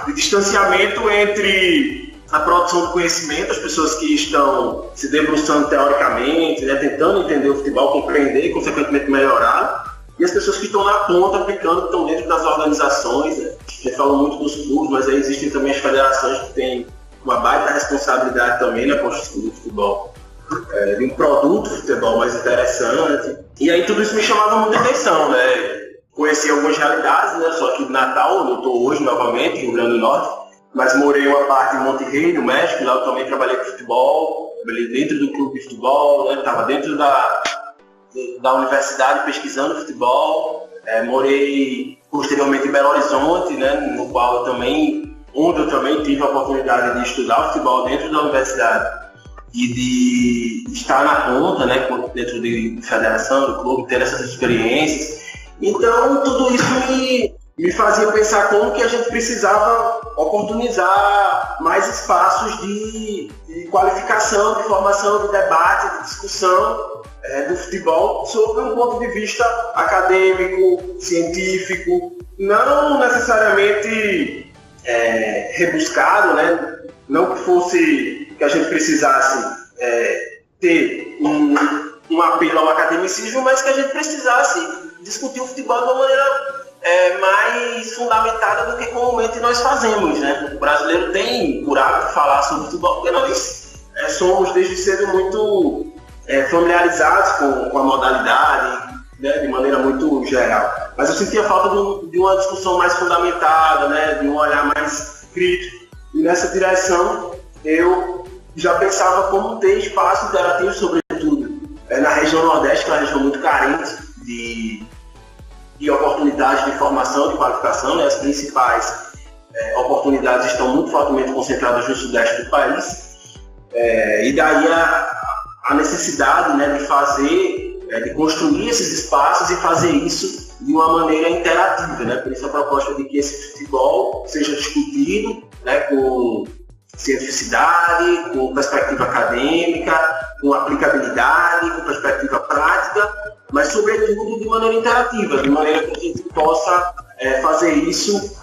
De distanciamento entre a produção de conhecimento, as pessoas que estão se debruçando teoricamente, né? Tentando entender o futebol, compreender e, consequentemente, melhorar, e as pessoas que estão na ponta, aplicando, que estão dentro das organizações, né? A gente fala muito dos clubes, mas aí existem também as federações que têm uma baita responsabilidade também na construção do futebol, de um produto de futebol mais interessante. E aí tudo isso me chamava muita atenção, né? Conheci algumas realidades, né? Só que de Natal, onde eu estou hoje novamente, em Rio Grande do Norte, mas morei uma parte em Monterrey, no México, lá eu também trabalhei com futebol, trabalhei dentro do clube de futebol, né? Estava dentro da universidade pesquisando futebol, morei posteriormente em Belo Horizonte, né? Onde eu também tive a oportunidade de estudar futebol dentro da universidade e de estar na ponta, né? Dentro de federação, do clube, ter essas experiências. Então, tudo isso me fazia pensar como que a gente precisava oportunizar mais espaços de qualificação, de formação, de debate, de discussão do futebol sobre um ponto de vista acadêmico, científico, não necessariamente rebuscado, né? Não que a gente precisasse ter um apelo ao academicismo, mas que a gente precisasse discutir o futebol de uma maneira mais fundamentada do que comumente nós fazemos, né? O brasileiro tem por hábito falar sobre futebol porque nós somos desde cedo muito familiarizados com a modalidade, né, de maneira muito geral. Mas eu sentia falta de uma discussão mais fundamentada, né, de um olhar mais crítico. E nessa direção eu já pensava como ter espaço interativo, sobretudo na região Nordeste, que é uma região muito carente de oportunidades de formação, de qualificação, né? As principais oportunidades estão muito fortemente concentradas no Sudeste do país. E daí a necessidade, né, de fazer, de construir esses espaços e fazer isso de uma maneira interativa, né? Por isso a proposta de que esse futebol seja discutido, né, com cientificidade, com perspectiva acadêmica, com aplicabilidade, com perspectiva prática, mas sobretudo de maneira interativa, de maneira que a gente possa fazer isso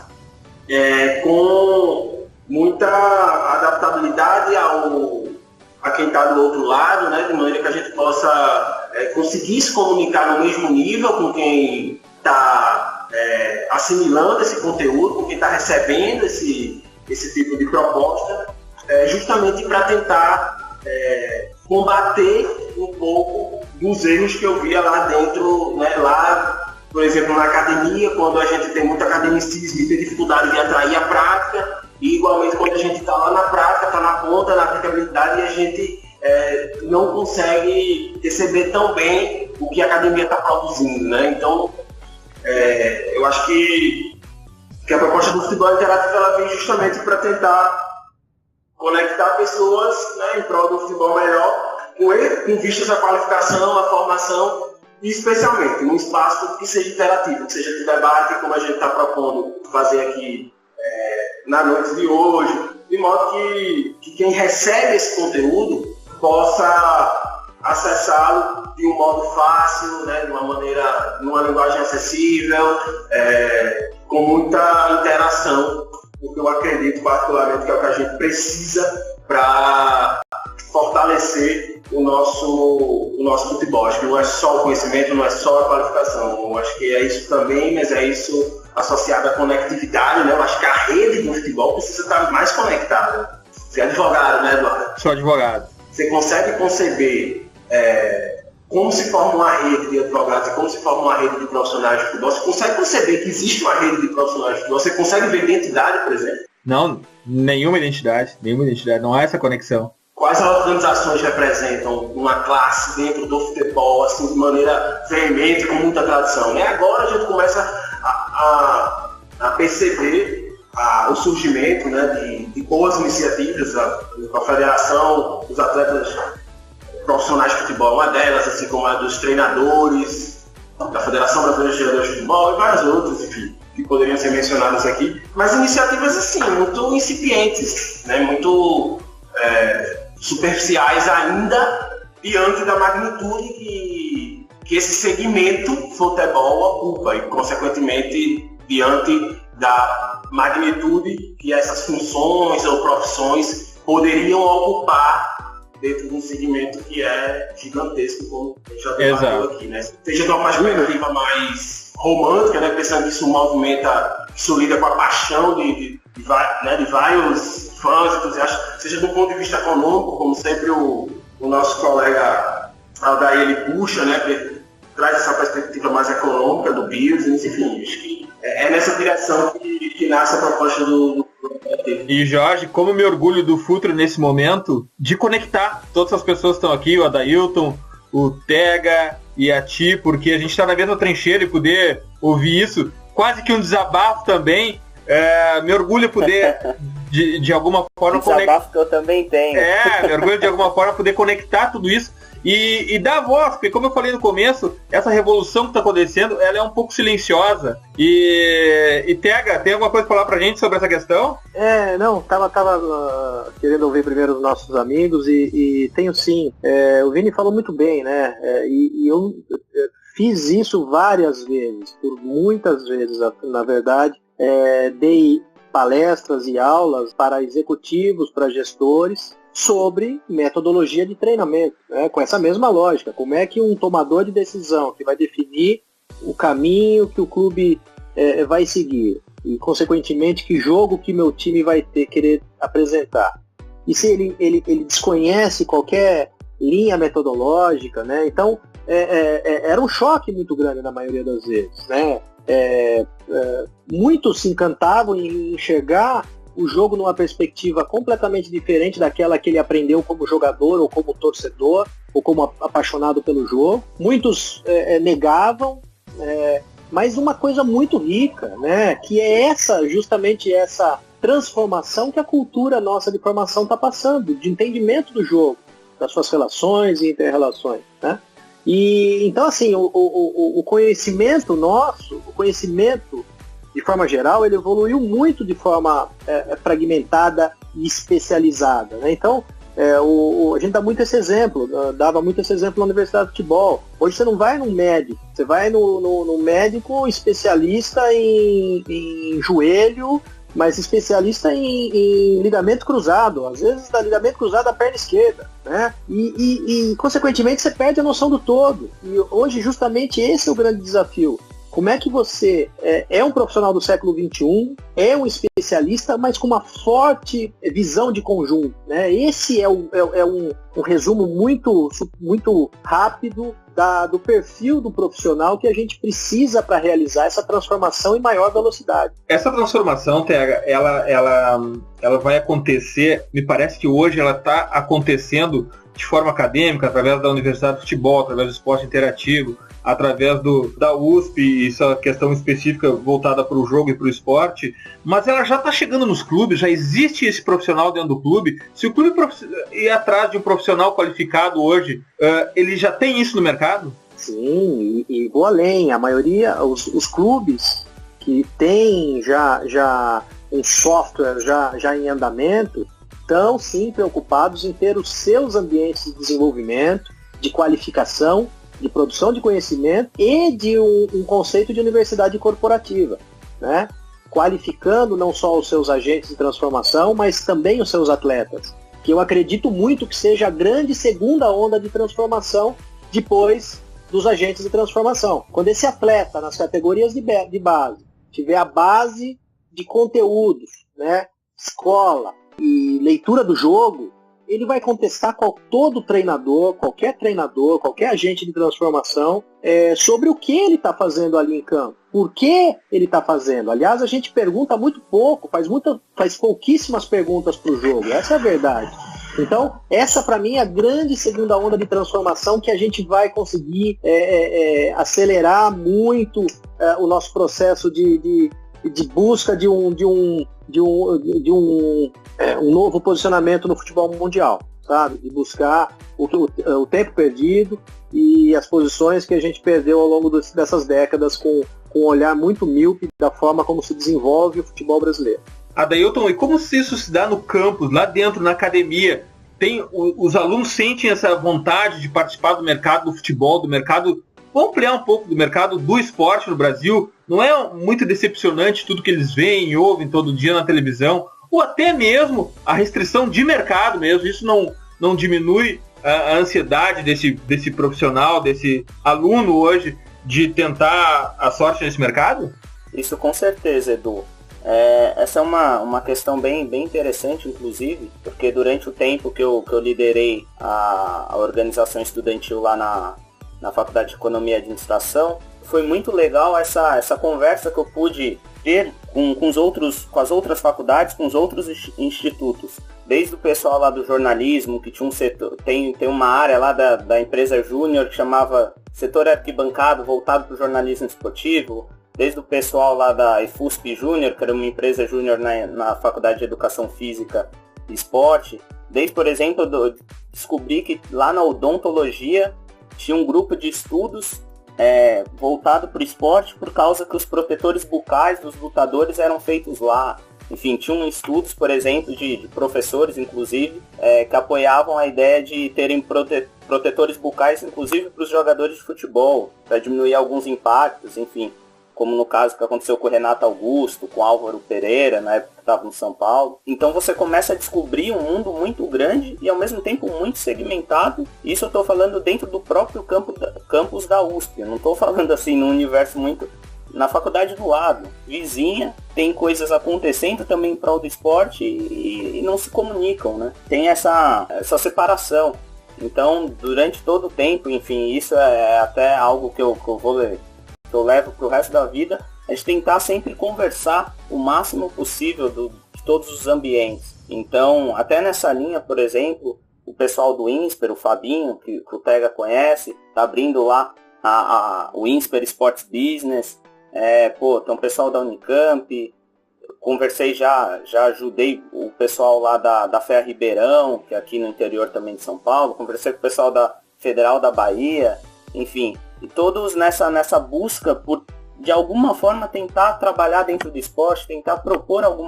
com muita adaptabilidade a quem está do outro lado, né? De maneira que a gente possa conseguir se comunicar no mesmo nível com quem está assimilando esse conteúdo, com quem está recebendo esse tipo de proposta, justamente para tentar combater um pouco dos erros que eu via lá dentro, né? Lá, por exemplo, na academia, quando a gente tem muito academicismo e tem dificuldade de atrair a prática, e igualmente quando a gente está lá na prática, está na ponta, na aplicabilidade, e a gente não consegue receber tão bem o que a academia está produzindo, né? Então, eu acho que a proposta do futebol interativo ela vem justamente para tentar conectar pessoas, né, em prol do futebol melhor, com vistas à qualificação, à formação, e especialmente num espaço que seja interativo, que seja de debate, como a gente está propondo fazer aqui na noite de hoje, de modo que quem recebe esse conteúdo possa acessá-lo de um modo fácil, né, de uma maneira, numa linguagem acessível, com muita interação, porque eu acredito particularmente que é o que a gente precisa para fortalecer o nosso futebol. Acho que não é só o conhecimento, não é só a qualificação. Eu acho que é isso também, mas é isso associado à conectividade, né? Eu acho que a rede do futebol precisa estar mais conectada. Você é advogado, né, Eduardo? Sou advogado. Você consegue conceber como se forma uma rede de advogados e como se forma uma rede de profissionais de futebol? Você consegue conceber que existe uma rede de profissionais de futebol? Você consegue ver identidade, por exemplo? Não, nenhuma identidade, não há essa conexão. Quais organizações representam uma classe dentro do futebol, assim, de maneira veemente, com muita tradição? E agora a gente começa a perceber o surgimento, né, de boas iniciativas. A Federação dos Atletas Profissionais de Futebol, uma delas, assim como a dos treinadores, da Federação Brasileira de Jogadores de Futebol e várias outras, enfim, que poderiam ser mencionadas aqui. Mas iniciativas, assim, muito incipientes, né, muito superficiais ainda, diante da magnitude que esse segmento futebol ocupa e, consequentemente, diante da magnitude que essas funções ou profissões poderiam ocupar dentro de um segmento que é gigantesco, como a gente já debateu aqui, né? Seja de uma perspectiva mais romântica, né? Pensando que isso movimenta, isso lida com a paixão de vários fãs, entusiastas, seja do ponto de vista econômico, como sempre o nosso colega Aldair ele puxa, né? Traz essa perspectiva mais econômica do business, enfim, acho que é nessa direção que nasce a proposta do E Jorge, como me orgulho do Futuro nesse momento, de conectar todas as pessoas que estão aqui, o Adailton, o Tega e a ti, porque a gente está na mesma trincheira e poder ouvir isso, quase que um desabafo também, me orgulho poder de alguma forma desabafo que eu também tenho. Me orgulho de alguma forma poder conectar tudo isso e dar voz, porque como eu falei no começo, essa revolução que está acontecendo, ela é um pouco silenciosa. E Tega, tem alguma coisa para falar pra gente sobre essa questão? Tava querendo ouvir primeiro os nossos amigos e tenho sim. O Vini falou muito bem, né? E eu fiz isso várias vezes, por muitas vezes, na verdade. Dei palestras e aulas para executivos, para gestores, sobre metodologia de treinamento, né, com essa mesma lógica. Como é que um tomador de decisão que vai definir o caminho que o clube vai seguir? E, consequentemente, que jogo que meu time vai querer apresentar? E se ele desconhece qualquer linha metodológica, né? Então, era um choque muito grande na maioria das vezes, né? Muitos se encantavam em enxergar o jogo numa perspectiva completamente diferente daquela que ele aprendeu como jogador, ou como torcedor, ou como apaixonado pelo jogo. Muitos negavam, mas uma coisa muito rica, né? Que é justamente essa transformação que a cultura nossa de formação está passando, de entendimento do jogo, das suas relações e inter-relações, né? E então, assim, o conhecimento nosso, o conhecimento de forma geral, ele evoluiu muito de forma fragmentada e especializada, né? Então, a gente dá muito esse exemplo, dava muito esse exemplo na Universidade de Futebol. Hoje você não vai num médico, você vai no médico especialista em joelho, mas especialista em ligamento cruzado, às vezes dá ligamento cruzado da perna esquerda, né? E consequentemente você perde a noção do todo. E hoje justamente esse é o grande desafio. Como é que você é um profissional do século XXI, é um especialista, mas com uma forte visão de conjunto, né? Esse é um resumo muito, muito rápido do perfil do profissional que a gente precisa para realizar essa transformação em maior velocidade. Essa transformação, TH, ela vai acontecer, me parece que hoje ela está acontecendo de forma acadêmica, através da Universidade de Futebol, através do esporte interativo, através da USP, essa questão específica voltada para o jogo e para o esporte, mas ela já está chegando nos clubes, já existe esse profissional dentro do clube. Se o clube ir atrás de um profissional qualificado hoje, ele já tem isso no mercado? Sim, e vou além. A maioria, os clubes que têm já um software já em andamento, estão sim preocupados em ter os seus ambientes de desenvolvimento, de qualificação, de produção de conhecimento e de um conceito de universidade corporativa, né? Qualificando não só os seus agentes de transformação, mas também os seus atletas, que eu acredito muito que seja a grande segunda onda de transformação depois dos agentes de transformação. Quando esse atleta, nas categorias de base, tiver a base de conteúdos, né? Escola e leitura do jogo, ele vai contestar todo treinador, qualquer agente de transformação sobre o que ele está fazendo ali em campo. Por que ele está fazendo? Aliás, a gente pergunta muito pouco, faz pouquíssimas perguntas para o jogo. Essa é a verdade. Então, essa para mim é a grande segunda onda de transformação que a gente vai conseguir acelerar muito o nosso processo de busca de um novo posicionamento no futebol mundial, sabe? De buscar o tempo perdido e as posições que a gente perdeu ao longo dessas décadas com um olhar muito míope da forma como se desenvolve o futebol brasileiro. Adailton, e como isso se dá no campus, lá dentro, na academia? Os alunos sentem essa vontade de participar do mercado do futebol, do mercado, vamos ampliar um pouco do mercado do esporte no Brasil? Não é muito decepcionante tudo que eles veem e ouvem todo dia na televisão? Ou até mesmo a restrição de mercado mesmo, isso não diminui a ansiedade desse profissional, desse aluno hoje, de tentar a sorte nesse mercado? Isso com certeza, Edu. Essa é uma questão bem interessante, inclusive, porque durante o tempo que eu liderei a organização estudantil lá na Faculdade de Economia e Administração, foi muito legal essa conversa que eu pude ter com as outras faculdades, com os outros institutos. Desde o pessoal lá do jornalismo, que tinha um setor, tem uma área lá da empresa Júnior que chamava Setor Arquibancado, voltado para o jornalismo esportivo. Desde o pessoal lá da EFUSP Júnior, que era uma empresa júnior na Faculdade de Educação Física e Esporte. Desde, por exemplo, eu descobri que lá na odontologia tinha um grupo de estudos voltado para o esporte, por causa que os protetores bucais dos lutadores eram feitos lá. Enfim, tinham estudos, por exemplo, de professores, inclusive, que apoiavam a ideia de terem protetores bucais, inclusive para os jogadores de futebol, para diminuir alguns impactos, enfim, como no caso que aconteceu com o Renato Augusto, com o Álvaro Pereira, na época que estava no São Paulo. Então você começa a descobrir um mundo muito grande e ao mesmo tempo muito segmentado. Isso eu estou falando dentro do próprio campus da USP. Eu não estou falando assim num universo muito na faculdade do lado, vizinha, tem coisas acontecendo também em prol do esporte e não se comunicam, né? Tem essa separação. Então, durante todo o tempo, enfim, isso é até algo que eu levo pro resto da vida, a gente tentar sempre conversar o máximo possível de todos os ambientes. Então, até nessa linha, por exemplo, o pessoal do INSPER, o Fabinho, que o Tega conhece, tá abrindo lá o INSPER Sports Business, tem um pessoal da Unicamp, conversei já ajudei o pessoal lá da FEA Ribeirão, que é aqui no interior também de São Paulo, conversei com o pessoal da Federal da Bahia, enfim, e todos nessa busca por, de alguma forma, tentar trabalhar dentro do esporte, tentar propor algo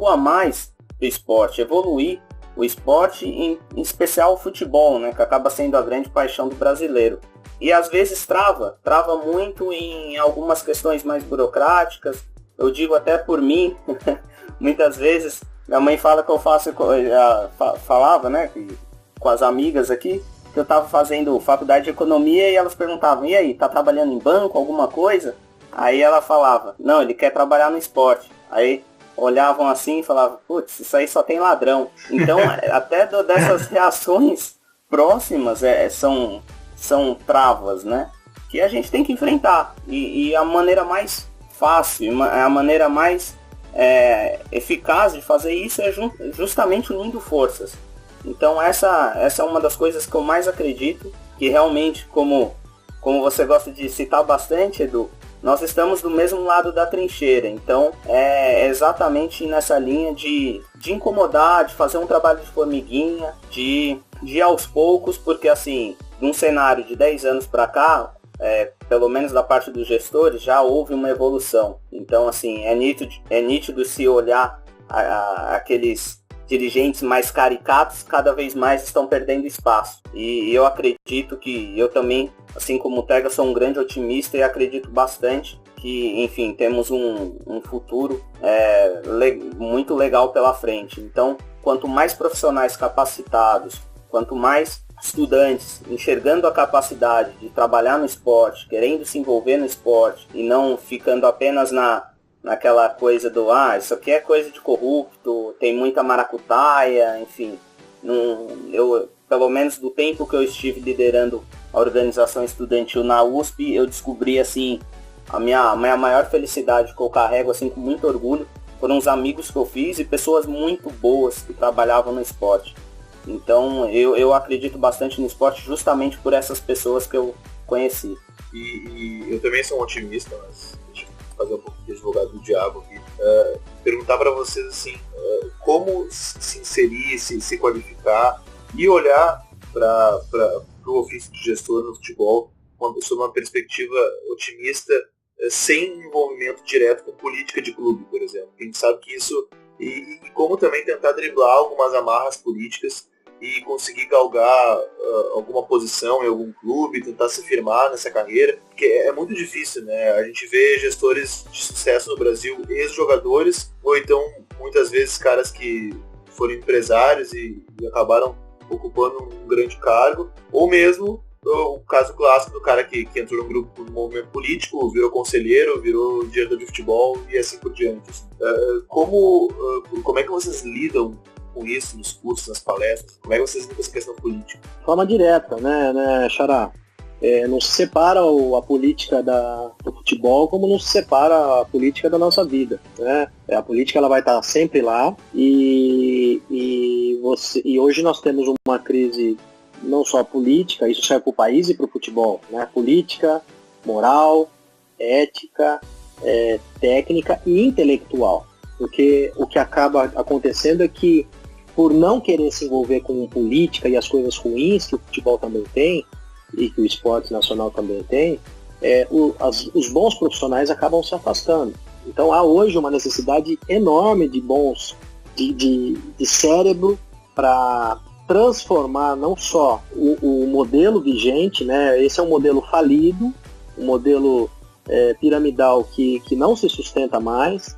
a mais do esporte, evoluir o esporte, em especial o futebol, né, que acaba sendo a grande paixão do brasileiro. E às vezes trava muito em algumas questões mais burocráticas. Eu digo até por mim, muitas vezes, minha mãe fala que eu falava, né, com as amigas aqui, que eu estava fazendo faculdade de economia e elas perguntavam, e aí, tá trabalhando em banco, alguma coisa? Aí ela falava, não, ele quer trabalhar no esporte. Aí olhavam assim e falavam, putz, isso aí só tem ladrão. Então, até dessas reações próximas são travas, né? Que a gente tem que enfrentar. E a maneira mais fácil, a maneira mais eficaz de fazer isso é justamente unindo forças. Então essa é uma das coisas que eu mais acredito, que realmente, como você gosta de citar bastante, Edu, nós estamos do mesmo lado da trincheira. Então é exatamente nessa linha de incomodar, de fazer um trabalho de formiguinha, de ir aos poucos, porque assim, num cenário de 10 anos para cá, pelo menos da parte dos gestores, já houve uma evolução. Então assim, é nítido se olhar aqueles dirigentes mais caricatos, cada vez mais estão perdendo espaço. E eu acredito que eu também, assim como o Tega, sou um grande otimista e acredito bastante que, enfim, temos um futuro muito legal pela frente. Então, quanto mais profissionais capacitados, quanto mais estudantes enxergando a capacidade de trabalhar no esporte, querendo se envolver no esporte e não ficando apenas naquela coisa do, isso aqui é coisa de corrupto, tem muita maracutaia, enfim. Eu, pelo menos do tempo que eu estive liderando a organização estudantil na USP, eu descobri, assim, a minha maior felicidade, que eu carrego, assim, com muito orgulho, foram os amigos que eu fiz e pessoas muito boas que trabalhavam no esporte. Então, eu acredito bastante no esporte justamente por essas pessoas que eu conheci. E eu também sou um otimista, mas fazer um pouco de advogado do diabo aqui, perguntar para vocês assim, como se inserir, se qualificar e olhar para o ofício de gestor no futebol sob uma perspectiva otimista, sem envolvimento direto com política de clube, por exemplo. A gente sabe que isso, e como também tentar driblar algumas amarras políticas e conseguir galgar alguma posição em algum clube, tentar se firmar nessa carreira, porque é muito difícil, né? A gente vê gestores de sucesso no Brasil, ex-jogadores, ou então, muitas vezes, caras que foram empresários e acabaram ocupando um grande cargo, ou mesmo o caso clássico do cara que entrou num grupo no movimento político, virou conselheiro, virou diretor de futebol e assim por diante. Como é que vocês lidam com isso nos cursos, nas palestras? Como é que vocês lidam com essa questão política? De forma direta, né, Xará? Não se separa a política do futebol como não se separa a política da nossa vida, né? A política ela vai estar sempre lá e hoje nós temos uma crise não só política, isso serve para o país e para o futebol, né? Política, moral, ética, técnica e intelectual. Porque o que acaba acontecendo é que, por não querer se envolver com política e as coisas ruins que o futebol também tem, e que o esporte nacional também tem, os bons profissionais acabam se afastando. Então há hoje uma necessidade enorme de cérebro para transformar não só o modelo vigente, né? Esse é um modelo falido, um modelo piramidal que não se sustenta mais.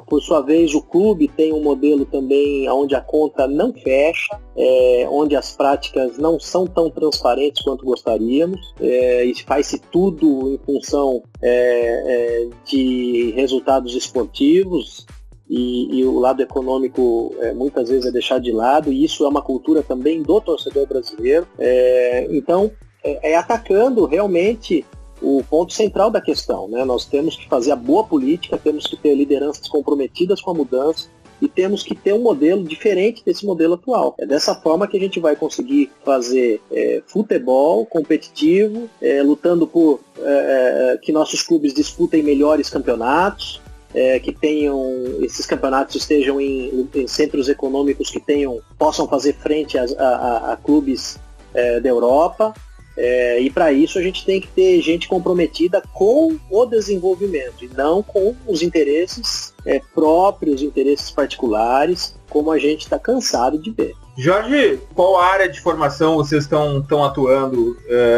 Por sua vez, o clube tem um modelo também onde a conta não fecha, onde as práticas não são tão transparentes quanto gostaríamos, e faz-se tudo em função de resultados esportivos, e o lado econômico muitas vezes é deixado de lado, e isso é uma cultura também do torcedor brasileiro. Então, atacando realmente o ponto central da questão, né? Nós temos que fazer a boa política, temos que ter lideranças comprometidas com a mudança e temos que ter um modelo diferente desse modelo atual. É dessa forma que a gente vai conseguir fazer futebol competitivo, lutando por que nossos clubes disputem melhores campeonatos, que esses campeonatos estejam em centros econômicos que possam fazer frente a clubes da Europa. E para isso a gente tem que ter gente comprometida com o desenvolvimento e não com os interesses próprios, interesses particulares, como a gente está cansado de ver. Jorge, qual área de formação vocês estão atuando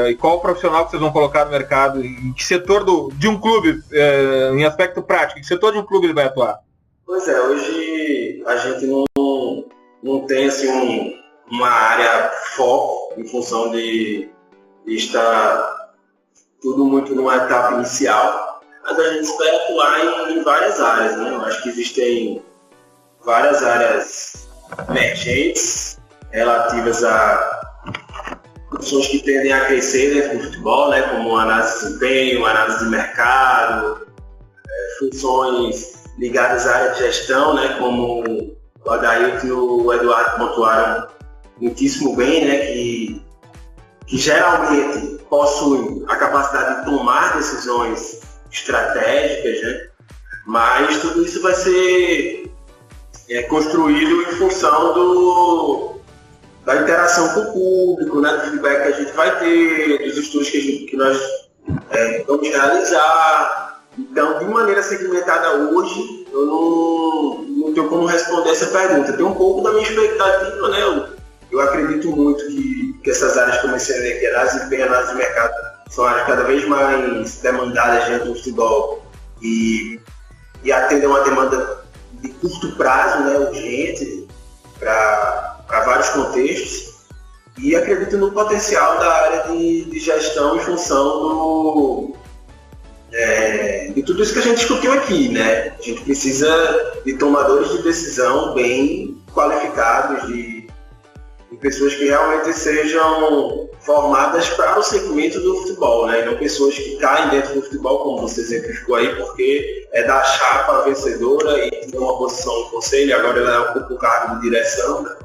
e qual profissional que vocês vão colocar no mercado? Em que setor de um clube, em aspecto prático, em que setor de um clube ele vai atuar? Pois é, hoje a gente não tem assim, uma área foco em função de está tudo muito numa etapa inicial, mas a gente espera atuar em várias áreas, né? Eu acho que existem várias áreas emergentes relativas a funções que tendem a crescer dentro do futebol, né? Como análise de desempenho, análise de mercado, funções ligadas à área de gestão, né? Como o Adailton e o Eduardo pontuaram muitíssimo bem, né? Que geralmente possuem a capacidade de tomar decisões estratégicas, né? Mas tudo isso vai ser construído em função da interação com o público, né? Do feedback que a gente vai ter, dos estudos que nós vamos realizar. Então, de maneira segmentada hoje, eu não tenho como responder essa pergunta. Tem um pouco da minha expectativa, né? Eu acredito muito que essas áreas comerciais, que análise de desempenho, análise de mercado, são áreas cada vez mais demandadas dentro do futebol e atendem uma demanda de curto prazo, né, urgente, para vários contextos. E acredito no potencial da área de gestão em função de tudo isso que a gente discutiu aqui, né? A gente precisa de tomadores de decisão bem qualificados, de pessoas que realmente sejam formadas para o segmento do futebol, né? E não pessoas que caem dentro do futebol, como você exemplificou aí, porque é da chapa vencedora e tem uma posição no conselho, e agora ela ocupa o cargo de direção, né?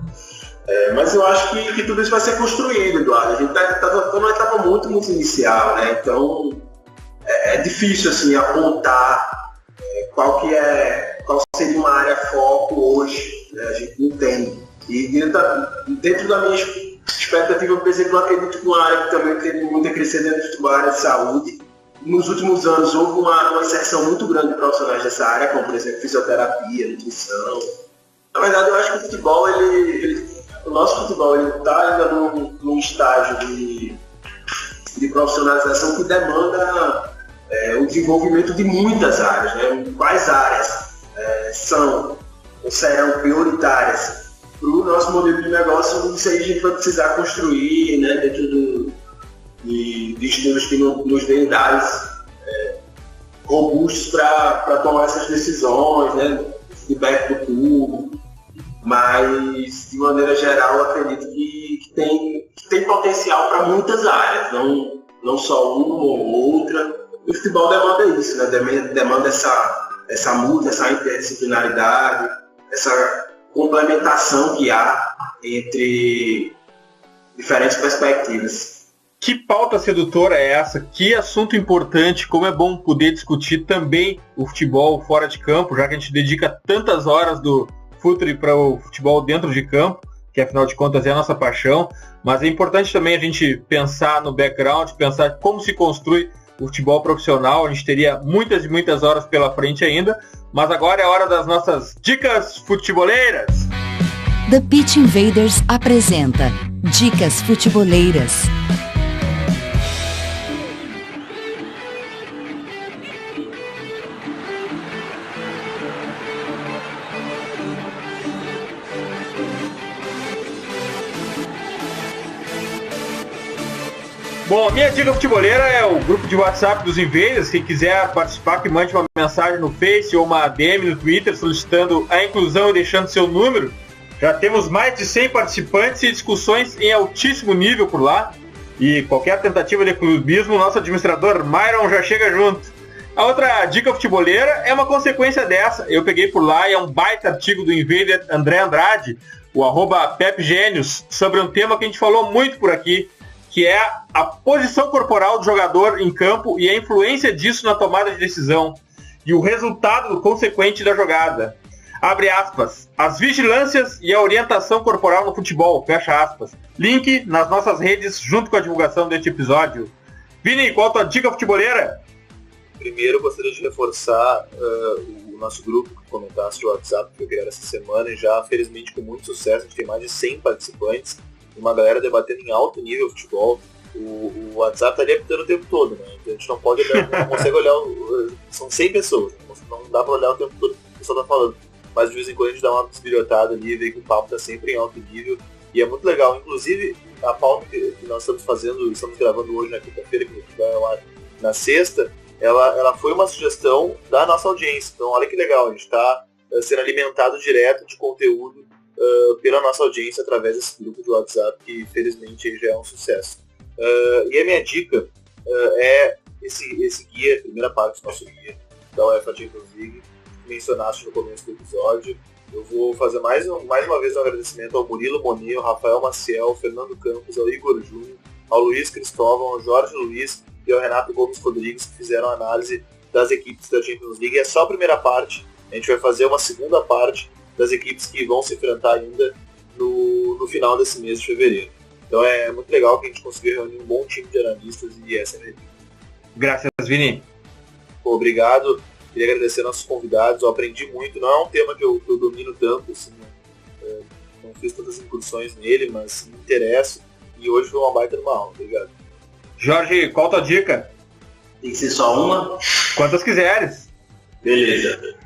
Mas eu acho que tudo isso vai ser construído, Eduardo. A gente está numa etapa muito, muito inicial, né? Então é difícil assim, apontar qual seria uma área foco hoje, né? A gente não tem. E dentro da minha expectativa, por exemplo, eu acredito que uma área que também teve muito a crescer dentro do futebol é a área de saúde. Nos últimos anos houve uma inserção muito grande de profissionais dessa área, como por exemplo fisioterapia, nutrição. Na verdade, eu acho que o futebol, o nosso futebol, ele está ainda num estágio de profissionalização que demanda o desenvolvimento de muitas áreas, né? Quais áreas são ou serão prioritárias para o nosso modelo de negócio? Isso aí a gente vai precisar construir, né, dentro de estudos que nos deem dados robustos para tomar essas decisões, né, feedback do público. Mas, de maneira geral, eu acredito que tem potencial para muitas áreas, não só uma ou outra. O futebol demanda isso, né? Demanda essa muda, essa interdisciplinaridade, essa complementação que há entre diferentes perspectivas. Que pauta sedutora é essa? Que assunto importante, como é bom poder discutir também o futebol fora de campo, já que a gente dedica tantas horas do Futuri para o futebol dentro de campo, que afinal de contas é a nossa paixão, mas é importante também a gente pensar no background, pensar como se construi o futebol profissional. A gente teria muitas e muitas horas pela frente ainda, mas agora é a hora das nossas dicas futeboleiras. The Pitch Invaders apresenta Dicas Futeboleiras. Bom, a minha dica futebolera é o grupo de WhatsApp dos Invaders. Quem quiser participar, que mande uma mensagem no Face ou uma DM no Twitter solicitando a inclusão e deixando seu número. Já temos mais de 100 participantes e discussões em altíssimo nível por lá. E qualquer tentativa de clubismo, nosso administrador Myron já chega junto. A outra dica futebolera é uma consequência dessa. Eu peguei por lá e é um baita artigo do Invader André Andrade, o @PepGênios, sobre um tema que a gente falou muito por aqui, que é a posição corporal do jogador em campo e a influência disso na tomada de decisão e o resultado consequente da jogada. Abre aspas. As vigilâncias e a orientação corporal no futebol. Fecha aspas. Link nas nossas redes junto com a divulgação deste episódio. Vini, qual a tua dica futebolera? Primeiro, eu gostaria de reforçar o nosso grupo que comentaste no WhatsApp, que foi criado essa semana, e já, felizmente, com muito sucesso. A gente tem mais de 100 participantes, uma galera debatendo em alto nível futebol. O WhatsApp tá ali apitando o tempo todo, né? Então a gente não pode olhar, não consegue olhar. São 100 pessoas, não dá pra olhar o tempo todo que o pessoal tá falando. Mas de vez em quando a gente dá uma desbilhotada ali e vê que o papo tá sempre em alto nível. E é muito legal. Inclusive, a pauta que nós estamos gravando hoje na quinta-feira, que vai ao ar na sexta, ela foi uma sugestão da nossa audiência. Então olha que legal, a gente está sendo alimentado direto de conteúdo pela nossa audiência através desse grupo de WhatsApp, que felizmente já é um sucesso. E a minha dica é esse guia, a primeira parte do nosso guia da UEFA Champions League, que mencionaste no começo do episódio. Eu vou fazer mais uma vez um agradecimento ao Murilo Monet, ao Rafael Maciel, ao Fernando Campos, ao Igor Júnior, ao Luiz Cristóvão, ao Jorge Luiz e ao Renato Gomes Rodrigues, que fizeram a análise das equipes da Champions League. É só a primeira parte, a gente vai fazer uma segunda parte das equipes que vão se enfrentar ainda no final desse mês de fevereiro. Então é muito legal que a gente conseguiu reunir um bom time de analistas e essa é a minha dica. Graças, Vini. Obrigado. Queria agradecer nossos convidados, eu aprendi muito, não é um tema que eu domino tanto, assim, não fiz tantas incursões nele, mas me interesso, e hoje foi uma baita numa aula. Obrigado. Jorge, qual a tua dica? Tem que ser só uma? Quantas quiseres. Beleza.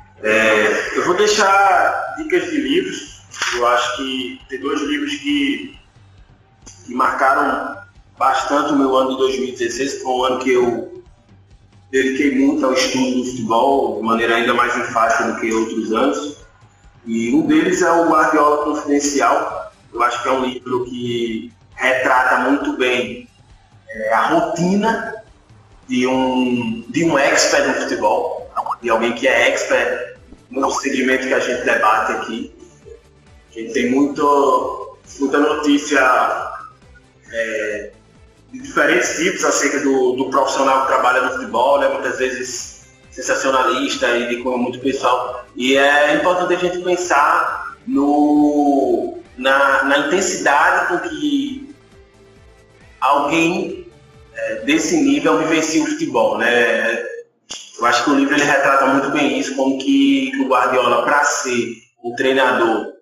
Eu vou deixar dicas de livros. Eu acho que tem 2 livros que marcaram bastante o meu ano de 2016, foi um ano que eu dediquei muito ao estudo do futebol, de maneira ainda mais enfática do que outros anos. E um deles é o Guardiola Confidencial. Eu acho que é um livro que retrata muito bem a rotina de um expert no futebol, de alguém que é expert no segmento que a gente debate aqui. A gente tem muita notícia de diferentes tipos acerca do profissional que trabalha no futebol, né? Muitas vezes sensacionalista e de cunho muito pessoal. E é importante a gente pensar na intensidade com que alguém desse nível vivencia o futebol, né? Eu acho que o livro ele retrata muito bem isso, como que o Guardiola, para ser um treinador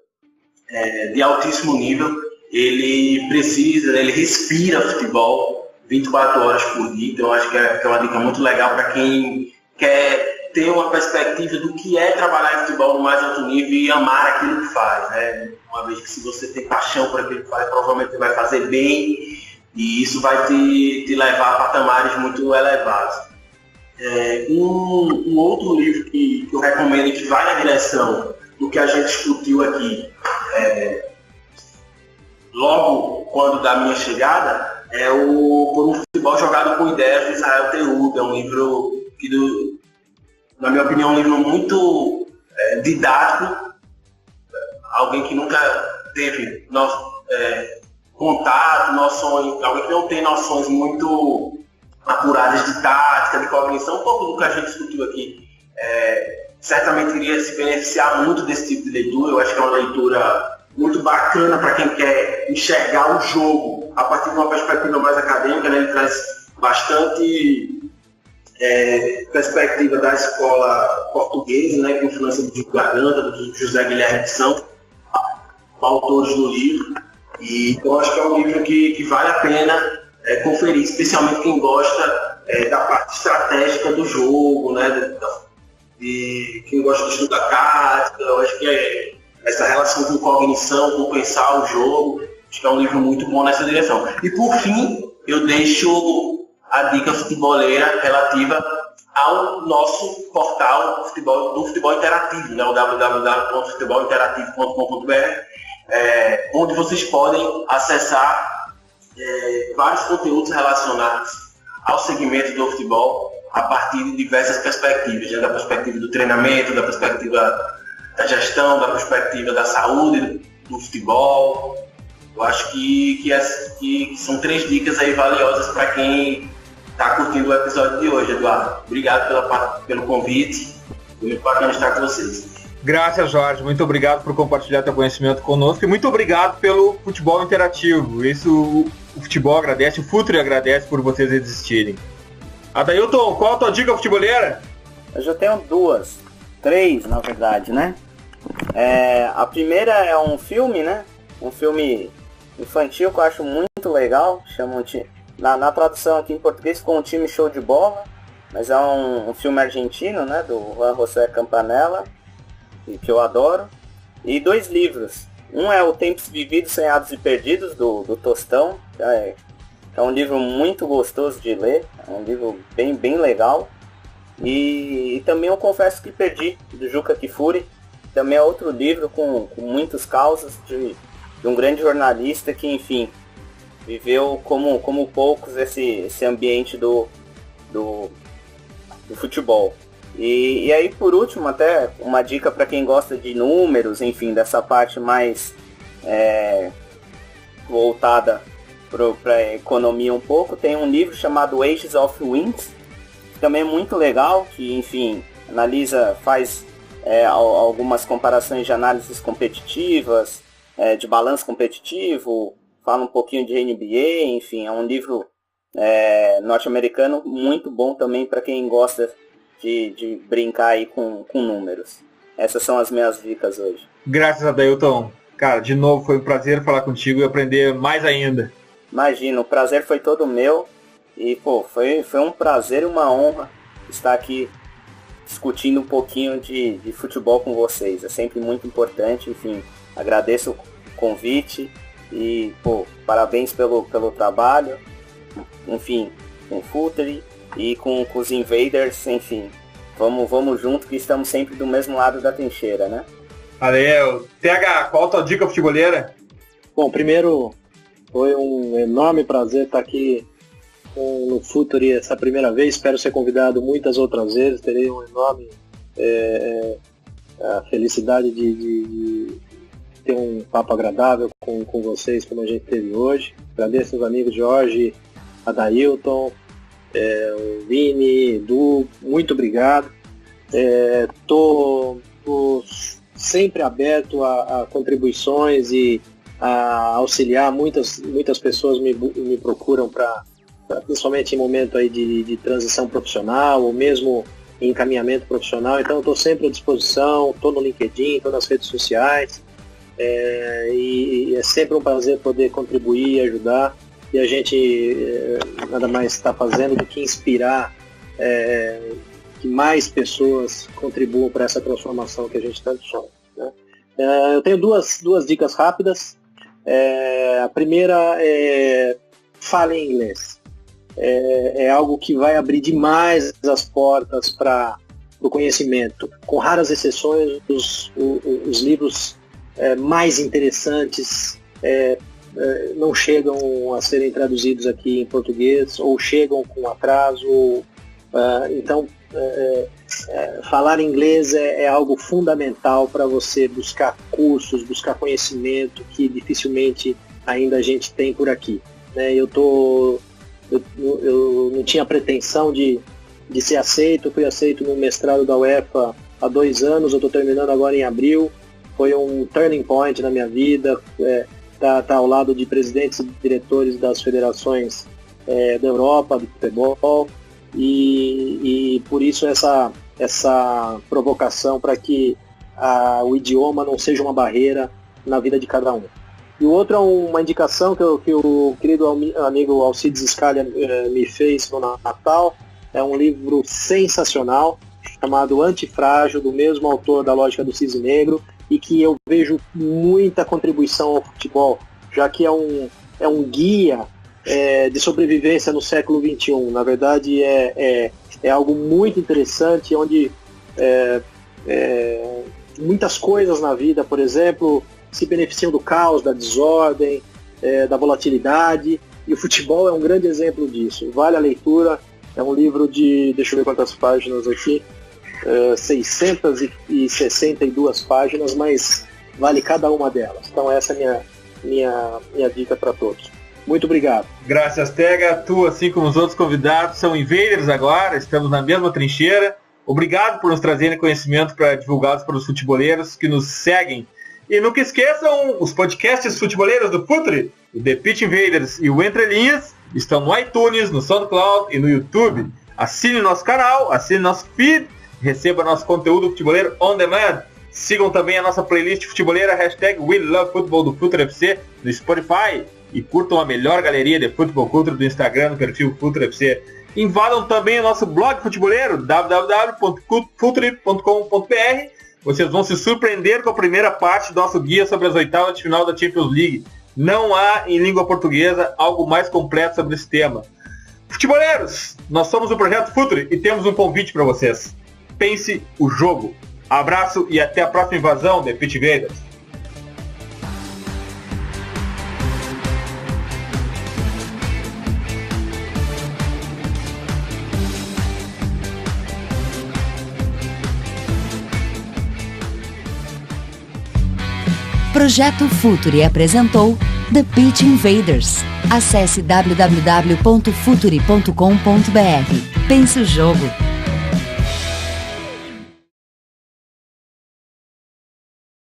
de altíssimo nível, ele precisa, ele respira futebol 24 horas por dia. Então acho que é uma dica muito legal para quem quer ter uma perspectiva do que é trabalhar em futebol no mais alto nível e amar aquilo que faz, né? Uma vez que se você tem paixão por aquilo que faz, provavelmente você vai fazer bem e isso vai te levar a patamares muito elevados. Um outro livro que eu recomendo e que vai na direção do que a gente discutiu aqui logo quando da minha chegada é o Por um Futebol Jogado com Ideias, de Israel Teruda. É um livro que, na minha opinião, é um livro muito didático. Alguém que nunca teve contato, noções, alguém que não tem noções muito apuradas de tática, de cognição, um pouco do que a gente discutiu aqui, certamente iria se beneficiar muito desse tipo de leitura. Eu acho que é uma leitura muito bacana para quem quer enxergar o jogo a partir de uma perspectiva mais acadêmica, né? Ele traz bastante perspectiva da escola portuguesa, né? Com influência do Diego Garganta, do José Guilherme de São, autores do livro. E então acho que é um livro que vale a pena conferir, especialmente quem gosta da parte estratégica do jogo, né? De quem gosta de estudar tática. Eu acho que essa relação com cognição, com pensar o jogo, acho que é um livro muito bom nessa direção. E por fim, eu deixo a dica futeboleira relativa ao nosso portal do futebol interativo, né, o www.futebolinterativo.com.br, onde vocês podem acessar vários conteúdos relacionados ao segmento do futebol a partir de diversas perspectivas, né, da perspectiva do treinamento, da perspectiva da gestão, da perspectiva da saúde do futebol. Eu acho que são 3 dicas aí valiosas para quem está curtindo o episódio de hoje, Eduardo. Obrigado pelo convite. Foi muito bacana estar com vocês. Graças, Jorge. Muito obrigado por compartilhar teu conhecimento conosco e muito obrigado pelo futebol interativo. Isso o futebol agradece, o Futuri agradece por vocês existirem. Adailton, qual a tua dica futeboleira? Eu já tenho 3 na verdade, né? A primeira é um filme, né? Um filme infantil que eu acho muito legal. Chamam na tradução aqui em português com um time show de bola. Mas é um filme argentino, né? Do Juan José Campanella, que eu adoro. E 2 livros. Um é o Tempos Vividos, Sonhados e Perdidos, do Tostão. É um livro muito gostoso de ler. É um livro bem legal. E também eu Confesso que Perdi, do Juca Kfouri. Também é outro livro com muitos causos de um grande jornalista que, enfim, viveu como poucos esse ambiente do futebol. E aí, por último, até uma dica para quem gosta de números, enfim, dessa parte mais voltada para a economia um pouco, tem um livro chamado Ages of Wins, que também é muito legal, que, enfim, faz algumas comparações de análises competitivas, de balanço competitivo, fala um pouquinho de NBA, enfim, é um livro norte-americano muito bom também para quem gosta de brincar aí com números. Essas são as minhas dicas hoje. Graças a Dailton. Cara, de novo, foi um prazer falar contigo e aprender mais ainda. Imagina, o prazer foi todo meu. E, foi um prazer e uma honra estar aqui discutindo um pouquinho de futebol com vocês. É sempre muito importante, enfim, agradeço o convite e, parabéns pelo trabalho, enfim, com o Futuri e com os Invaders, enfim, vamos junto que estamos sempre do mesmo lado da trincheira, né? Valeu. TH, qual a tua dica futeboleira? Bom, primeiro, foi um enorme prazer estar aqui no Futuri essa primeira vez, espero ser convidado muitas outras vezes, terei uma enorme a felicidade de ter um papo agradável com vocês, como a gente teve hoje. Agradeço aos amigos Jorge, Adailton, o Vini, Edu, muito obrigado. Tô sempre aberto a contribuições e a auxiliar. Muitas pessoas me procuram principalmente em momento aí de transição profissional ou mesmo em encaminhamento profissional, então eu estou sempre à disposição, estou no LinkedIn, estou nas redes sociais, e é sempre um prazer poder contribuir e ajudar, e a gente nada mais está fazendo do que inspirar que mais pessoas contribuam para essa transformação que a gente tanto sonha, né? Eu tenho duas dicas rápidas. A primeira é fale em inglês. É algo que vai abrir demais as portas para o conhecimento. Com raras exceções, os livros mais interessantes não chegam a serem traduzidos aqui em português ou chegam com atraso. Então, falar inglês é algo fundamental para você buscar cursos, buscar conhecimento que dificilmente ainda a gente tem por aqui, né? Eu não tinha pretensão de ser aceito, fui aceito no mestrado da UEFA há 2 anos, eu estou terminando agora em abril. Foi um turning point na minha vida, tá ao lado de presidentes e diretores das federações da Europa, do futebol, e por isso essa provocação para que o idioma não seja uma barreira na vida de cada um. E o outro é uma indicação que o querido amigo Alcides Scalia me fez no Natal. É um livro sensacional, chamado Antifrágil, do mesmo autor da Lógica do Cisne Negro, e que eu vejo muita contribuição ao futebol, já que é um guia de sobrevivência no século XXI. Na verdade, é algo muito interessante, onde muitas coisas na vida, por exemplo, se beneficiam do caos, da desordem, da volatilidade, e o futebol é um grande exemplo disso. Vale a leitura, é um livro de, deixa eu ver quantas páginas aqui, 662 páginas, mas vale cada uma delas. Então essa é minha dica para todos. Muito obrigado. Graças, Tega. Tu, assim como os outros convidados, são invaders agora, estamos na mesma trincheira. Obrigado por nos trazerem conhecimento para divulgados para os futeboleiros que nos seguem. E nunca esqueçam, os podcasts futeboleiros do Futuri, o The Pitch Invaders e o Entre Linhas, estão no iTunes, no SoundCloud e no YouTube. Assine nosso canal, assine nosso feed, receba nosso conteúdo futeboleiro on demand. Sigam também a nossa playlist futeboleira, #WeLoveFootball do Futuri FC no Spotify. E curtam a melhor galeria de futebol culture do Instagram no perfil Futuri FC. Invadam também o nosso blog futeboleiro, www.futuri.com.br. Vocês vão se surpreender com a primeira parte do nosso guia sobre as oitavas de final da Champions League. Não há em língua portuguesa algo mais completo sobre esse tema. Futeboleiros, nós somos o Projeto Futuri e temos um convite para vocês. Pense o jogo. Abraço e até a próxima invasão de Pitch Invaders. Projeto Futuri apresentou The Pitch Invaders. Acesse www.futuri.com.br. Pense o jogo.